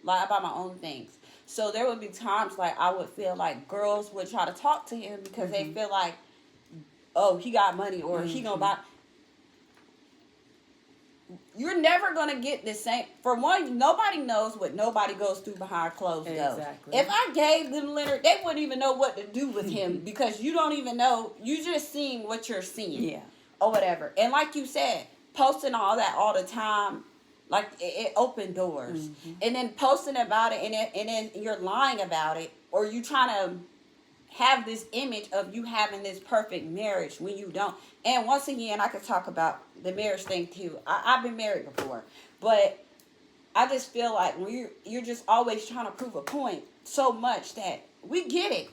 [SPEAKER 2] Like, I buy my own things. So there would be times like I would feel like girls would try to talk to him because they feel like, oh, he got money or he gonna buy. You're never gonna get the same. For one, nobody knows what nobody goes through behind closed doors.
[SPEAKER 3] Exactly.
[SPEAKER 2] If I gave them Leonard, they wouldn't even know what to do with him because you don't even know. You just seeing what you're seeing.
[SPEAKER 3] Yeah.
[SPEAKER 2] Or whatever. And like you said, posting all that all the time, like it opened doors. And then posting about it, and then you're lying about it, or you trying to have this image of you having this perfect marriage when you don't. And once again, I could talk about the marriage thing too. I've been married before, but I just feel like when you're just always trying to prove a point so much that we get it.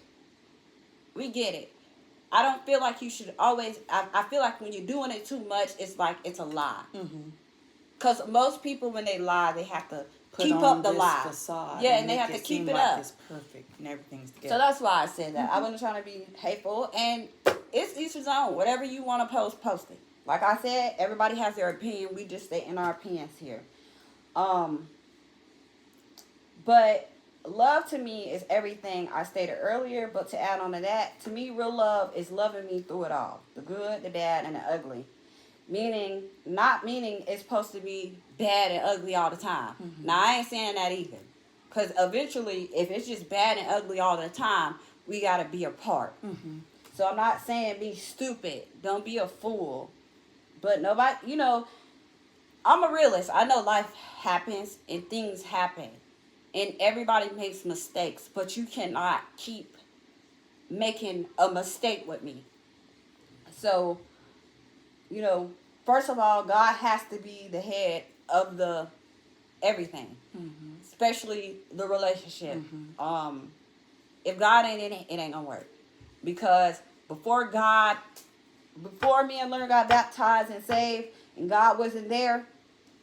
[SPEAKER 2] We get it. I don't feel like you should always... I feel like when you're doing it too much, it's like it's a lie. Because most people, when they lie, they have to keep up the lie.
[SPEAKER 3] Facade,
[SPEAKER 2] yeah, and they have to keep it up.
[SPEAKER 3] It's perfect and everything's together.
[SPEAKER 2] So that's why I said that. I wasn't trying to be hateful, and it's each his own. Whatever you want to post, post it. Like I said, everybody has their opinion. We just stay in our opinions here. But love to me is everything I stated earlier. But to add on to that, to me, real love is loving me through it all. The good, the bad, and the ugly. Not meaning it's supposed to be bad and ugly all the time. Now, I ain't saying that either. Because eventually, if it's just bad and ugly all the time, we got to be apart. So I'm not saying be stupid. Don't be a fool. But nobody, I'm a realist. I know life happens and things happen. And everybody makes mistakes, but you cannot keep making a mistake with me. So, you know, first of all, God has to be the head of the everything, especially the relationship. If God ain't in it, it ain't gonna work. Because before me and Leonard got baptized and saved, and God wasn't there,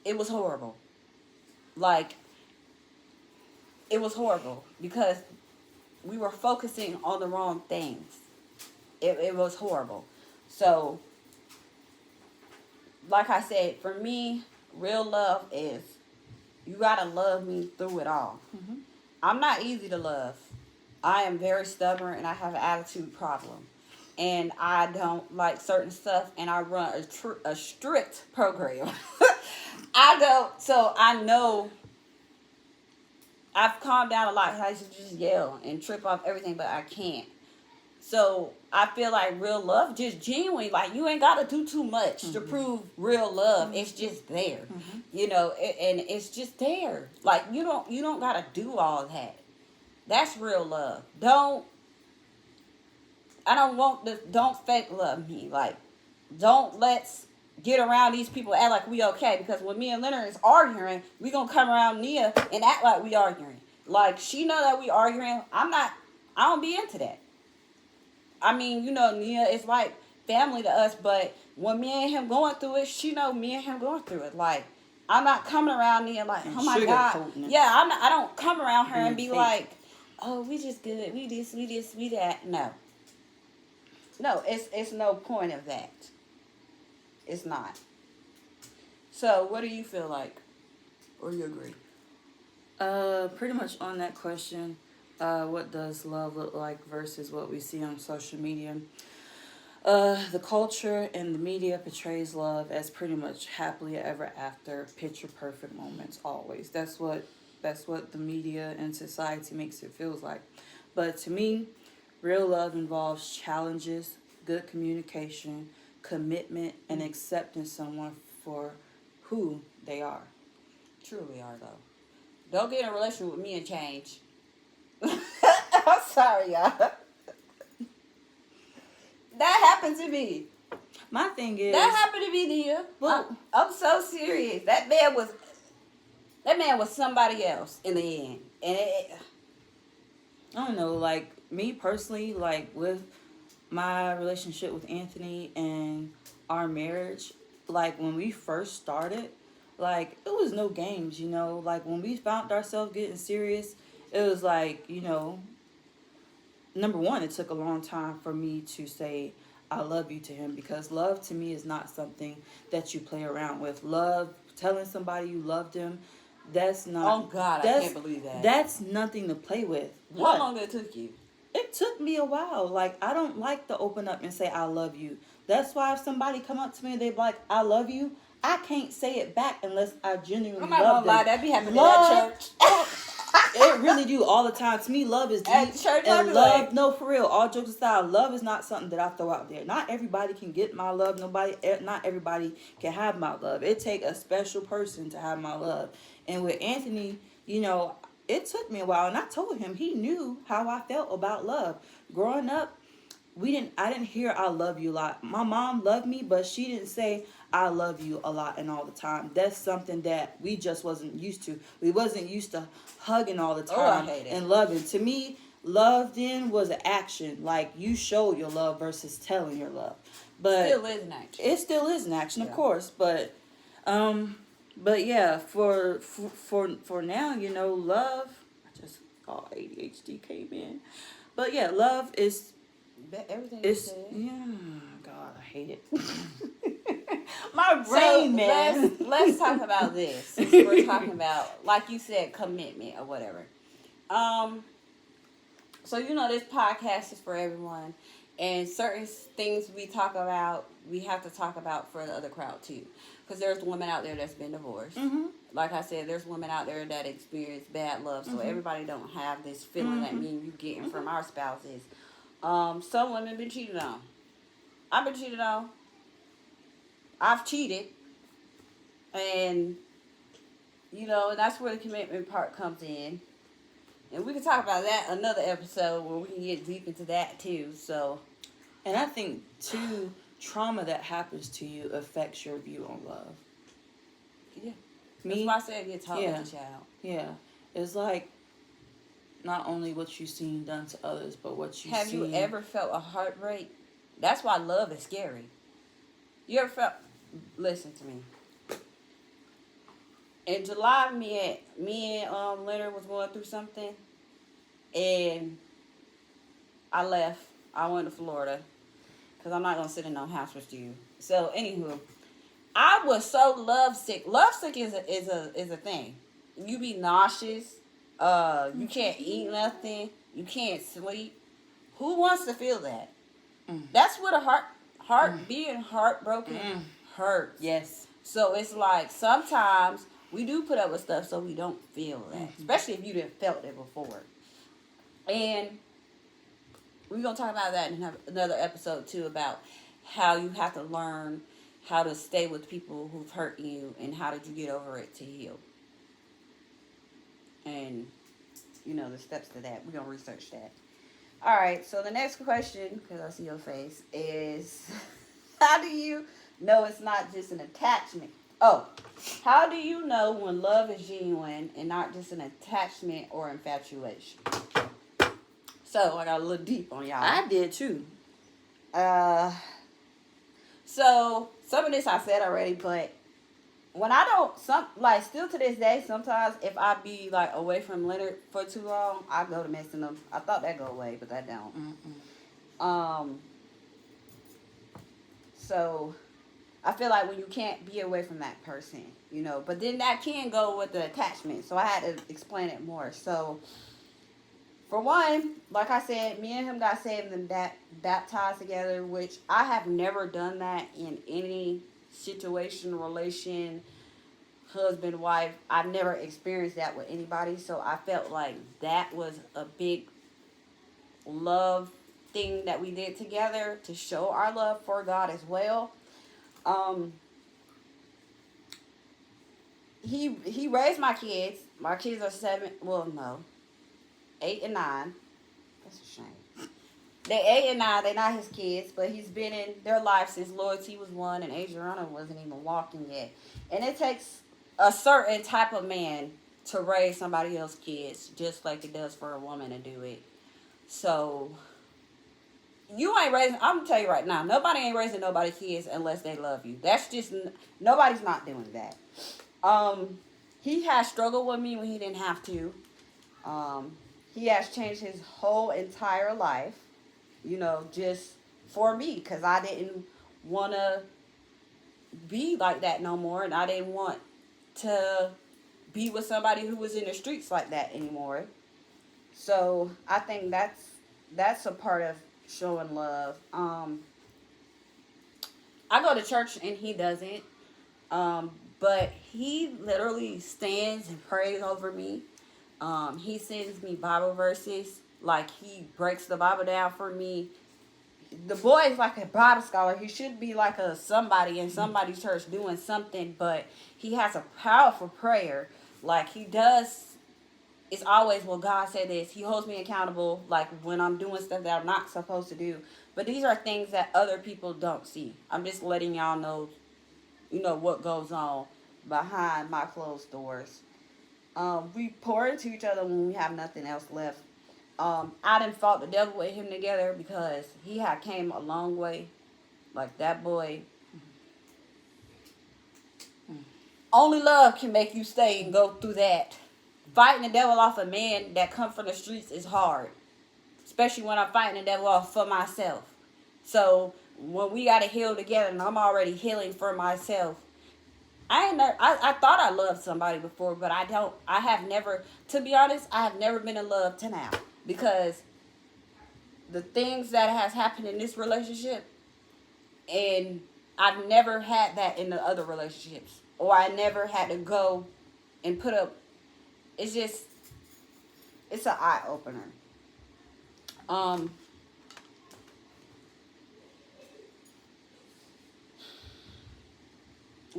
[SPEAKER 2] it was horrible. Like, it was horrible because we were focusing on the wrong things. It was horrible. So, like I said, for me, real love is you gotta love me through it all. I'm not easy to love. I am very stubborn and I have an attitude problem. And I don't like certain stuff, and I run a strict program. So I know I've calmed down a lot. I used to just yell and trip off everything, but I can't. So I feel like real love, just genuine. Like, you ain't got to do too much to prove real love. It's just there, you know, and it's just there. Like, you don't got to do all that. That's real love. Don't fake love me. Like, let's get around these people, act like we okay. Because when me and Leonard is arguing, we gonna come around Nia and act like we arguing. Like, she know that we arguing. I don't be into that. I mean, you know, Nia is like family to us, but when me and him going through it, she know me and him going through it. Like, I'm not coming around Nia like, oh my God. Yeah, I don't come around her and be like, oh, we just good. We this, we that. No. No, it's no point of that. It's not. So, what do you feel like? Or you agree?
[SPEAKER 3] Pretty much on that question, what does love look like versus what we see on social media? The culture and the media portrays love as pretty much happily ever after, picture perfect moments always. That's what the media and society makes it feels like. But to me, real love involves challenges, good communication, commitment, and accepting someone for who they are.
[SPEAKER 2] Truly are, though. Don't get in a relationship with me and change. I'm sorry, y'all. That happened to me.
[SPEAKER 3] My thing is...
[SPEAKER 2] That happened to me, Nia. Well, I'm so serious. That man was somebody else in the end. And
[SPEAKER 3] I don't know, like, me personally, like, with my relationship with Anthony and our marriage, like, when we first started, like, it was no games, you know? Like, when we found ourselves getting serious, it was like, you know, number one, it took a long time for me to say I love you to him, because love to me is not something that you play around with. Love, telling somebody you loved them, that's not...
[SPEAKER 2] Oh, God, I can't believe that.
[SPEAKER 3] That's nothing to play with.
[SPEAKER 2] How long did it take you?
[SPEAKER 3] It took me a while. Like, I don't like to open up and say I love you. That's why if somebody come up to me and they be like, I love you, I can't say it back unless I genuinely love them.
[SPEAKER 2] I'm not gonna lie, that be happening at church.
[SPEAKER 3] It really do all the time. To me, love is deep.
[SPEAKER 2] At church,
[SPEAKER 3] and love, no, for real, all jokes aside, love is not something that I throw out there. Not everybody can get my love. Not everybody can have my love. It take a special person to have my love. And with Anthony, you know, it took me a while, and I told him he knew how I felt about love. Growing up, I didn't hear I love you a lot. My mom loved me, but she didn't say I love you a lot and all the time. That's something that we just wasn't used to. We wasn't used to hugging all the time and loving. To me, love then was an action. Like, you show your love versus telling your love. But
[SPEAKER 2] still is an action.
[SPEAKER 3] It still is an action, of course. But yeah, for now, you know, love. I just ADHD came in. But yeah, love is
[SPEAKER 2] everything.
[SPEAKER 3] Yeah, God, I hate it. My brain, man.
[SPEAKER 2] Let's talk about this. Since we're talking about, like you said, commitment or whatever. So, you know, this podcast is for everyone. And certain things we talk about, we have to talk about for the other crowd, too. Because there's women out there that's been divorced. Mm-hmm. Like I said, there's women out there that experience bad love. So everybody don't have this feeling that me and you getting from our spouses. Some women been cheated on. I've been cheated on. I've cheated. And, you know, and that's where the commitment part comes in. And we can talk about that another episode where we can get deep into that too. So,
[SPEAKER 3] And I think, too, trauma that happens to you affects your view on love.
[SPEAKER 2] yeah.
[SPEAKER 3] Me?
[SPEAKER 2] That's why I said get taught
[SPEAKER 3] Yeah.
[SPEAKER 2] as a child.
[SPEAKER 3] Yeah. It's like not only what you've seen done to others, but what you've
[SPEAKER 2] Have
[SPEAKER 3] seen.
[SPEAKER 2] you ever felt a heartbreak? That's why love is scary. You ever felt... Listen to me. In July, me and Leonard was going through something. And I left. I went to Florida. Because I'm not going to sit in no house with you. So, anywho. I was so lovesick. Lovesick is a thing. You be nauseous. You can't eat nothing. You can't sleep. Who wants to feel that? That's what a heart being heartbroken hurts.
[SPEAKER 3] Yes.
[SPEAKER 2] So it's like sometimes we do put up with stuff so we don't feel that, especially if you didn't felt it before. And we're gonna talk about that in another episode too, about how you have to learn how to stay with people who've hurt you and how did you get over it to heal. And you know the steps to that. We're gonna research that. All right. So the next question, because I see your face, is how do you know it's not just an attachment? Oh, how do you know when love is genuine and not just an attachment or infatuation? So I got a little deep on y'all.
[SPEAKER 3] I did too.
[SPEAKER 2] So some of this I said already, but when I don't, still to this day, sometimes if I be like away from Leonard for too long, I go to messing them. I thought that go away, but that don't. So I feel like when you can't be away from that person, you know, but then that can go with the attachment. So I had to explain it more. So for one, like I said, me and him got saved and baptized together, which I have never done that in any situation, relation, husband, wife. I've never experienced that with anybody. So I felt like that was a big love thing that we did together to show our love for God as well. He raised my kids. My kids are 8 and 9. That's a shame. They 8 and 9. They're not his kids, but he's been in their life since Loyalty was 1 and Adriana wasn't even walking yet. And it takes a certain type of man to raise somebody else's kids, just like it does for a woman to do it. So you ain't raising. I'm gonna tell you right now, nobody ain't raising nobody's kids unless they love you. That's just nobody's not doing that. He has struggled with me when he didn't have to. He has changed his whole entire life, you know, just for me, because I didn't want to be like that no more, and I didn't want to be with somebody who was in the streets like that anymore. So I think that's a part of showing love. I go to church and he doesn't, but he literally stands and prays over me. He sends me Bible verses, like he breaks the Bible down for me. The boy is like a Bible scholar. He should be like a somebody in somebody's church doing something, but he has a powerful prayer. Like he does, it's always, well, God said this. He holds me accountable, like when I'm doing stuff that I'm not supposed to do. But these are things that other people don't see. I'm just letting y'all know, you know, what goes on behind my closed doors. We pour into each other when we have nothing else left. I done fought the devil with him together because he had came a long way. Like that boy. Only love can make you stay and go through that. Fighting the devil off a man that come from the streets is hard. Especially when I'm fighting the devil off for myself. So when we got to heal together and I'm already healing for myself, I thought I loved somebody before, but I have never, to be honest, I have never been in love to now. Because the things that has happened in this relationship, and I've never had that in the other relationships. Or I never had to go and put up, it's an eye-opener.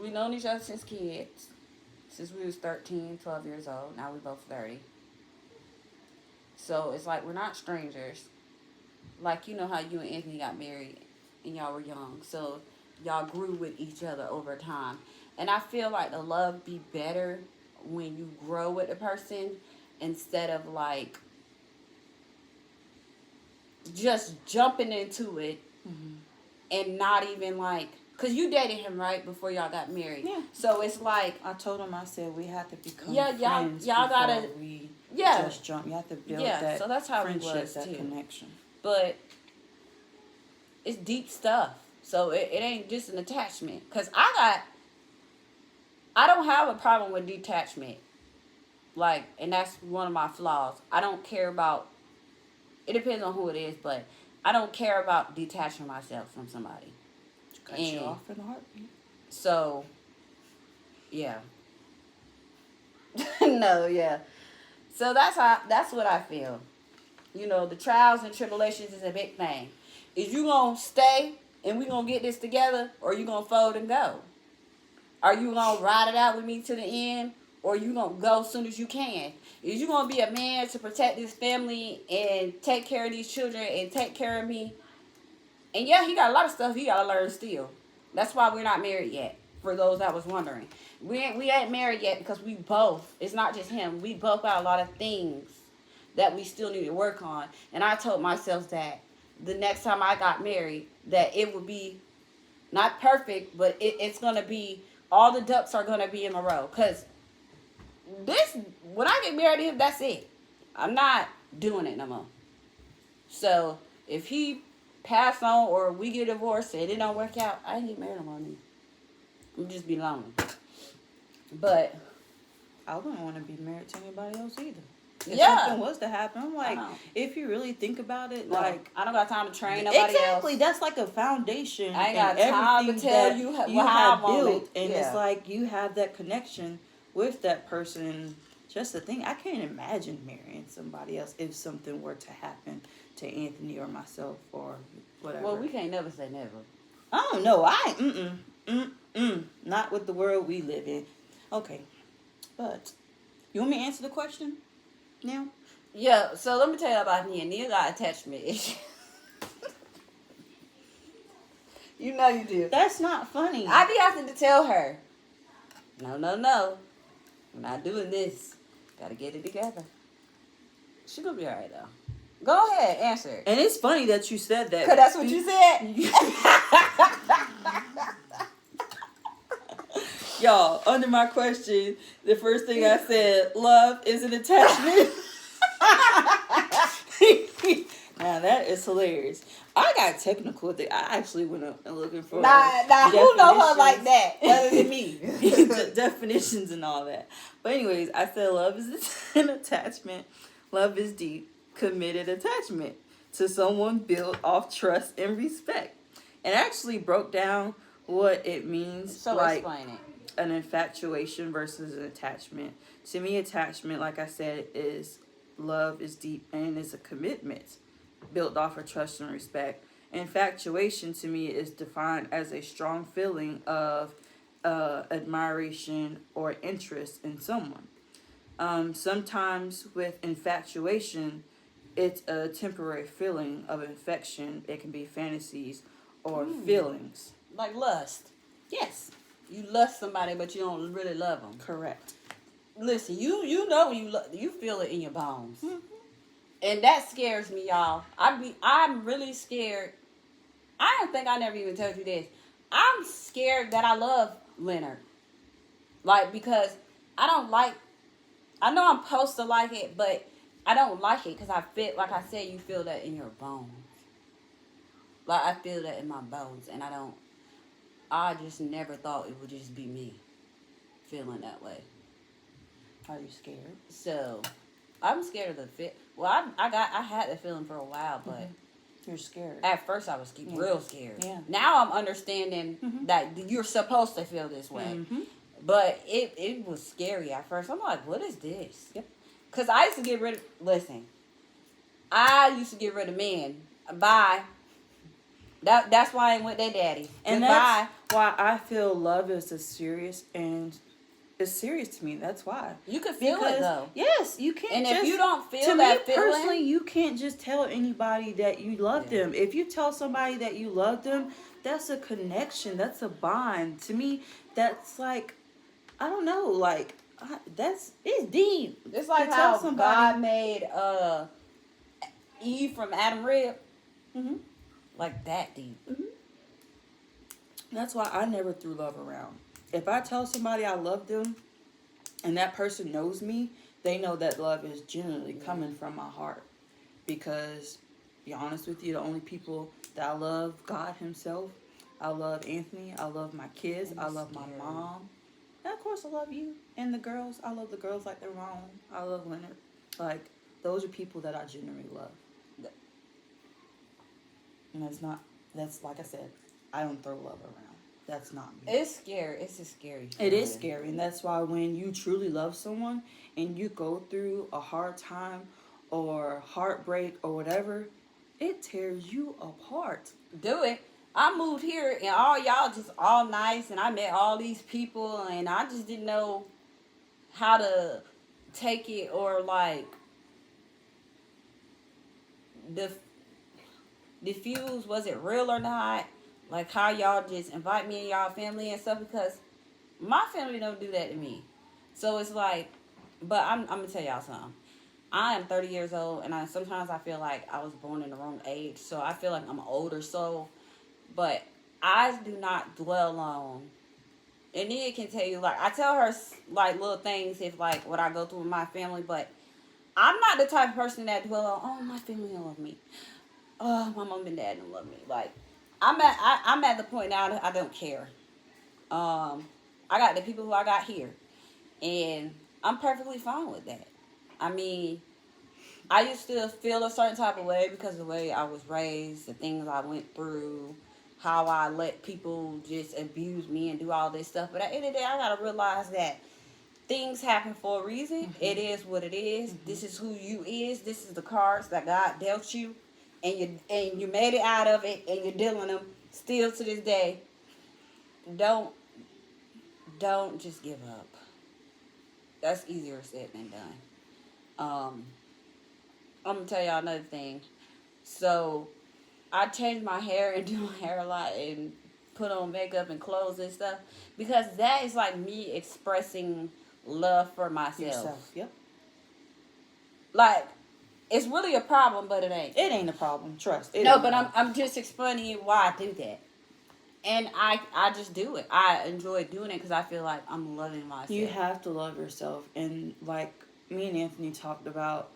[SPEAKER 2] we known each other since kids. Since we was 13, 12 years old. Now we both 30. So it's like we're not strangers. Like, you know how you and Anthony got married and y'all were young. So y'all grew with each other over time. And I feel like the love be better when you grow with a person instead of like just jumping into it and not even like, because you dated him right before y'all got married.
[SPEAKER 3] Yeah.
[SPEAKER 2] So it's like,
[SPEAKER 3] I told him, I said, we have to become
[SPEAKER 2] y'all
[SPEAKER 3] friends
[SPEAKER 2] gotta,
[SPEAKER 3] before we
[SPEAKER 2] yeah.
[SPEAKER 3] just jump. You have to build
[SPEAKER 2] Yeah,
[SPEAKER 3] that
[SPEAKER 2] so that's how it
[SPEAKER 3] friendship,
[SPEAKER 2] was,
[SPEAKER 3] that
[SPEAKER 2] too.
[SPEAKER 3] connection.
[SPEAKER 2] But it's deep stuff. So it ain't just an attachment. Because I don't have a problem with detachment. Like, and that's one of my flaws. I don't care about, it depends on who it is, but I don't care about detaching myself from somebody.
[SPEAKER 3] Cut you off in a heartbeat.
[SPEAKER 2] So, yeah. No, yeah. So that's what I feel. You know, the trials and tribulations is a big thing. Is you gonna stay and we gonna get this together, or you gonna fold and go? Are you gonna ride it out with me to the end, or you gonna go as soon as you can? Is you gonna be a man to protect this family and take care of these children and take care of me? And yeah, he got a lot of stuff he gotta learn still. That's why we're not married yet. For those that was wondering, we ain't married yet because we both. It's not just him. We both got a lot of things that we still need to work on. And I told myself that the next time I got married, that it would be not perfect, but it's gonna be, all the ducks are gonna be in a row. Cause when I get married to him, that's it. I'm not doing it no more. So if he pass on or we get divorced and it don't work out, I ain't get married no more. I'm just be lonely. But
[SPEAKER 3] I wouldn't want to be married to anybody else either. If
[SPEAKER 2] yeah,
[SPEAKER 3] something was to happen, I'm like, if you really think about it,
[SPEAKER 2] no,
[SPEAKER 3] like,
[SPEAKER 2] I don't got time to train nobody
[SPEAKER 3] exactly,
[SPEAKER 2] else.
[SPEAKER 3] that's like a foundation.
[SPEAKER 2] I ain't got time to tell you how I want it.
[SPEAKER 3] And
[SPEAKER 2] Yeah.
[SPEAKER 3] it's like you have that connection with that person. Just the thing, I can't imagine marrying somebody else if something were to happen to Anthony or myself or whatever.
[SPEAKER 2] Well, we can't never say never.
[SPEAKER 3] I don't know. Not with the world we live in. Okay, but you want me to answer the question now?
[SPEAKER 2] Yeah, so let me tell you about Nia. Nia got attachment issues. You know you do.
[SPEAKER 3] That's not funny.
[SPEAKER 2] I be having to tell her, no. We're not doing this. Gotta get it together. She gonna be alright though. Go ahead, answer it.
[SPEAKER 3] And it's funny that you said that.
[SPEAKER 2] Cause that's what you said.
[SPEAKER 3] Y'all, under my question, the first thing I said, love is an attachment. Now that is hilarious. I got technical with it. I actually went up and looking for
[SPEAKER 2] Nah, who know her like that other than me?
[SPEAKER 3] the definitions and all that. But anyways, I said love is an attachment. Love is deep, committed attachment to someone built off trust and respect. And actually broke down what it means.
[SPEAKER 2] So
[SPEAKER 3] like
[SPEAKER 2] explain it.
[SPEAKER 3] An infatuation versus an attachment. To me, attachment, like I said, is love is deep and is a commitment built off of trust and respect. Infatuation to me is defined as a strong feeling of admiration or interest in someone. Sometimes with infatuation, it's a temporary feeling of affection. It can be fantasies or feelings.
[SPEAKER 2] Like lust.
[SPEAKER 3] Yes.
[SPEAKER 2] You lust somebody, but you don't really love them.
[SPEAKER 3] Correct.
[SPEAKER 2] Listen, you know when you feel it in your bones. Mm-hmm. And that scares me, y'all. I'm really scared. I don't think I never even told you this. I'm scared that I love Leonard. Like, because I don't like, I know I'm supposed to like it, but I don't like it because I feel, like I said, you feel that in your bones. Like, I feel that in my bones, and I just never thought it would just be me feeling that way.
[SPEAKER 3] Are you scared?
[SPEAKER 2] So, I'm scared of the fit. Well, I had the feeling for a while, but
[SPEAKER 3] you're scared.
[SPEAKER 2] At first, I was real scared.
[SPEAKER 3] Yeah.
[SPEAKER 2] Now I'm understanding that you're supposed to feel this way, but it was scary at first. I'm like, what is this?
[SPEAKER 3] Yep.
[SPEAKER 2] Because I used to get rid of. Listen, I used to get rid of men by That's why I ain't with their daddy.
[SPEAKER 3] And
[SPEAKER 2] Goodbye.
[SPEAKER 3] that's why I feel love is a serious and it's serious to me. That's why.
[SPEAKER 2] You can feel it though.
[SPEAKER 3] Yes, you can't.
[SPEAKER 2] And
[SPEAKER 3] just,
[SPEAKER 2] if you don't feel
[SPEAKER 3] to
[SPEAKER 2] that
[SPEAKER 3] me
[SPEAKER 2] feeling,
[SPEAKER 3] personally, you can't just tell anybody that you love them. If you tell somebody that you love them, that's a connection. That's a bond. To me, that's like, I don't know, like it's deep.
[SPEAKER 2] it's like
[SPEAKER 3] to
[SPEAKER 2] how
[SPEAKER 3] tell
[SPEAKER 2] God made Eve from Adam rib.
[SPEAKER 3] Mhm.
[SPEAKER 2] Like that deep.
[SPEAKER 3] That's why I never threw love around. If I tell somebody I love them and that person knows me, they know that love is genuinely coming from my heart. Because, to be honest with you, the only people that I love, God himself, I love Anthony, I love my kids, I love my mom. And of course I love you and the girls. I love the girls like their own. I love Leonard. Like, those are people that I genuinely love. And that's like I said, I don't throw love around. That's not me.
[SPEAKER 2] It's scary. It's a scary feeling.
[SPEAKER 3] It is scary, and that's why when you truly love someone and you go through a hard time or heartbreak or whatever, it tears you apart.
[SPEAKER 2] Do it. I moved here and all y'all just all nice and I met all these people and I just didn't know how to take it or like diffuse, was it real or not? Like how y'all just invite me and y'all family and stuff, because my family don't do that to me. So it's like, but I'm gonna tell y'all something. I am 30 years old and sometimes I feel like I was born in the wrong age. So I feel like I'm an older soul, but I do not dwell on. And Nia can tell you, like, I tell her like little things if like what I go through with my family, but I'm not the type of person that dwell on, oh, my family don't love me. Oh, my mom and dad don't love me. Like, I'm at the point now I don't care. I got the people who I got here, and I'm perfectly fine with that. I mean, I used to feel a certain type of way because of the way I was raised, the things I went through, how I let people just abuse me and do all this stuff. But at the end of the day, I gotta realize that things happen for a reason. Mm-hmm. It is what it is. Mm-hmm. This is who you is. This is the cards that God dealt you. And you made it out of it, and you're dealing them still to this day. Don't just give up. That's easier said than done. I'm gonna tell y'all another thing. So I change my hair and do my hair a lot and put on makeup and clothes and stuff because that is like me expressing love for myself.
[SPEAKER 3] Yep.
[SPEAKER 2] Like, it's really a problem, but it ain't.
[SPEAKER 3] It ain't a problem. Trust.
[SPEAKER 2] But I'm just explaining why I do that. And I just do it. I enjoy doing it because I feel like I'm loving myself.
[SPEAKER 3] You have to love yourself. And like me and Anthony talked about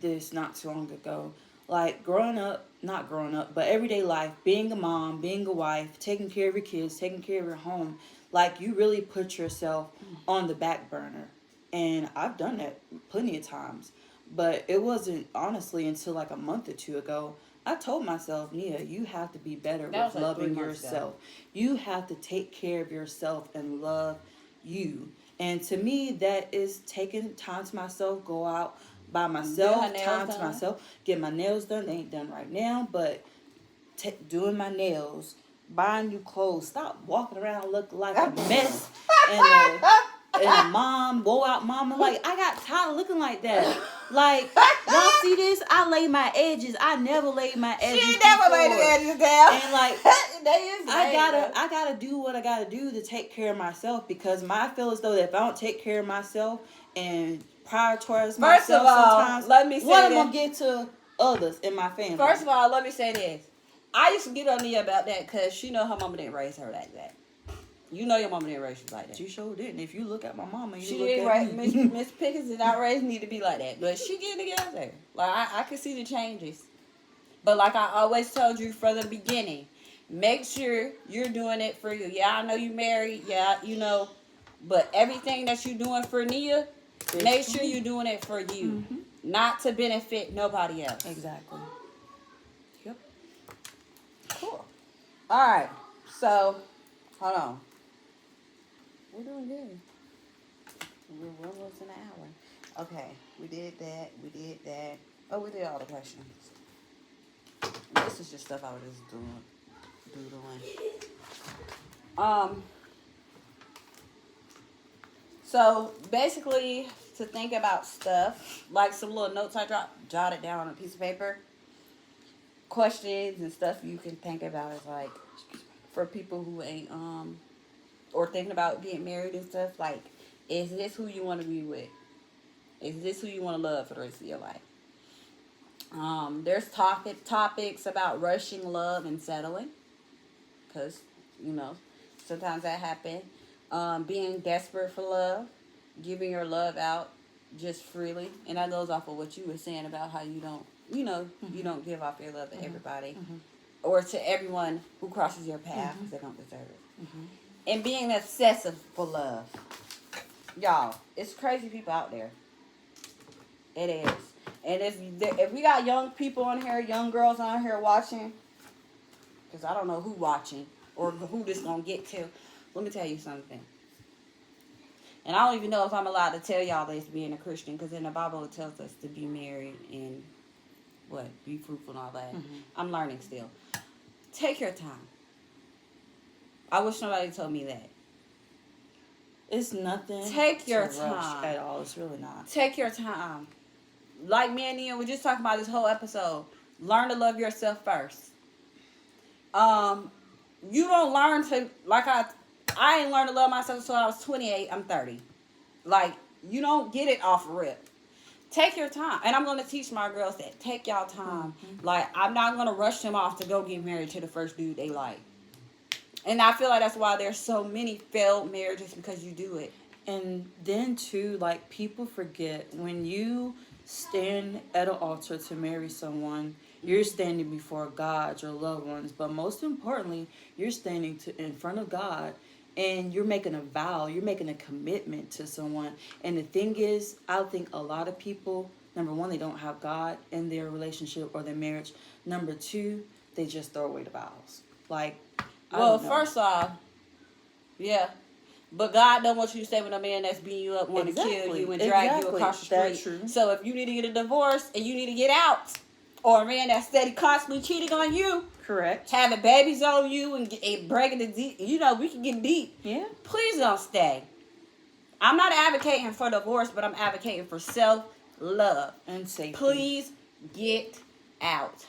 [SPEAKER 3] this not too long ago. Like not growing up, but everyday life, being a mom, being a wife, taking care of your kids, taking care of your home. Like, you really put yourself on the back burner. And I've done that plenty of times. But it wasn't, honestly, until like a month or two ago, I told myself, Nia, you have to be better with loving yourself. You have to take care of yourself and love you. And to me, that is taking time to myself, go out by myself, time to myself, get my nails done. They ain't done right now, but doing my nails, buying new clothes, stop walking around looking like a mess and a mom, go out mama. Like, I got tired of looking like that. Like, y'all see this? I lay my edges. I never laid my edges.
[SPEAKER 2] She never laid the edges down.
[SPEAKER 3] And like, I gotta do what I gotta do to take care of myself, because I feel as though that if I don't take care of myself and prioritize myself,
[SPEAKER 2] first of all,
[SPEAKER 3] sometimes,
[SPEAKER 2] let me say
[SPEAKER 3] what I'm gonna get to others in my family.
[SPEAKER 2] First of all, let me say this. I used to get on Nia about that because she know her mama didn't raise her like that. You know your mama didn't raise you like that.
[SPEAKER 3] She sure didn't. If you look at my mama,
[SPEAKER 2] she didn't raise Miss Pickens did not raise me to be like that. But she getting together. Like, I can see the changes. But like I always told you from the beginning, make sure you're doing it for you. Yeah, I know you married. Yeah, you know. But everything that you're doing for Nia, make sure you're doing it for you. Mm-hmm. Not to benefit nobody else.
[SPEAKER 3] Exactly. Yep.
[SPEAKER 2] Cool. All right. So, hold on. We're doing good. We're almost an hour. Okay, we did that. Oh, we did all the questions. This is just stuff I was just doing. doodling. So basically, to think about stuff, like some little notes I jotted down on a piece of paper, questions and stuff you can think about is like, for people who ain't, or thinking about getting married and stuff, like, is this who you want to be with? Is this who you want to love for the rest of your life? There's topics about rushing love and settling, because, you know, sometimes that happens. Being desperate for love, giving your love out just freely, and that goes off of what you were saying about how you don't, you don't give off your love to everybody, or to everyone who crosses your path because they don't deserve it. And being obsessive for love, y'all, it's crazy people out there. It is. And if we got young people on here, young girls on here watching, because I don't know who watching or who this gonna get to, let me tell you something. And I don't even know if I'm allowed to tell y'all this being a Christian, because in the Bible it tells us to be married and be fruitful and all that. I'm learning still. Take your time. I wish somebody told me that.
[SPEAKER 3] It's nothing.
[SPEAKER 2] Take your
[SPEAKER 3] to
[SPEAKER 2] time
[SPEAKER 3] rush at all. It's really not.
[SPEAKER 2] Take your time. Like me and Ian were just talking about this whole episode. Learn to love yourself first. You don't learn to, like I ain't learned to love myself until I was 28. I'm 30. Like, you don't get it off rip. Take your time. And I'm going to teach my girls that. Take y'all time. Like, I'm not going to rush them off to go get married to the first dude they like. And I feel like that's why there's so many failed marriages, because you do it.
[SPEAKER 3] And then, too, like, people forget, when you stand at an altar to marry someone, you're standing before God, your loved ones. But most importantly, you're standing in front of God, and you're making a vow. You're making a commitment to someone. And the thing is, I think a lot of people, number one, they don't have God in their relationship or their marriage. Number two, they just throw away the vows. Like,
[SPEAKER 2] well, first off, yeah. But God don't want you to stay with a man that's beating you up, want to kill you, and drag you across the street.
[SPEAKER 3] That's true.
[SPEAKER 2] So if you need to get a divorce and you need to get out, or a man that's steady constantly cheating on you,
[SPEAKER 3] correct,
[SPEAKER 2] having babies on you and breaking the deep, we can get deep.
[SPEAKER 3] Yeah.
[SPEAKER 2] Please don't stay. I'm not advocating for divorce, but I'm advocating for self-love
[SPEAKER 3] and safety.
[SPEAKER 2] Please get out.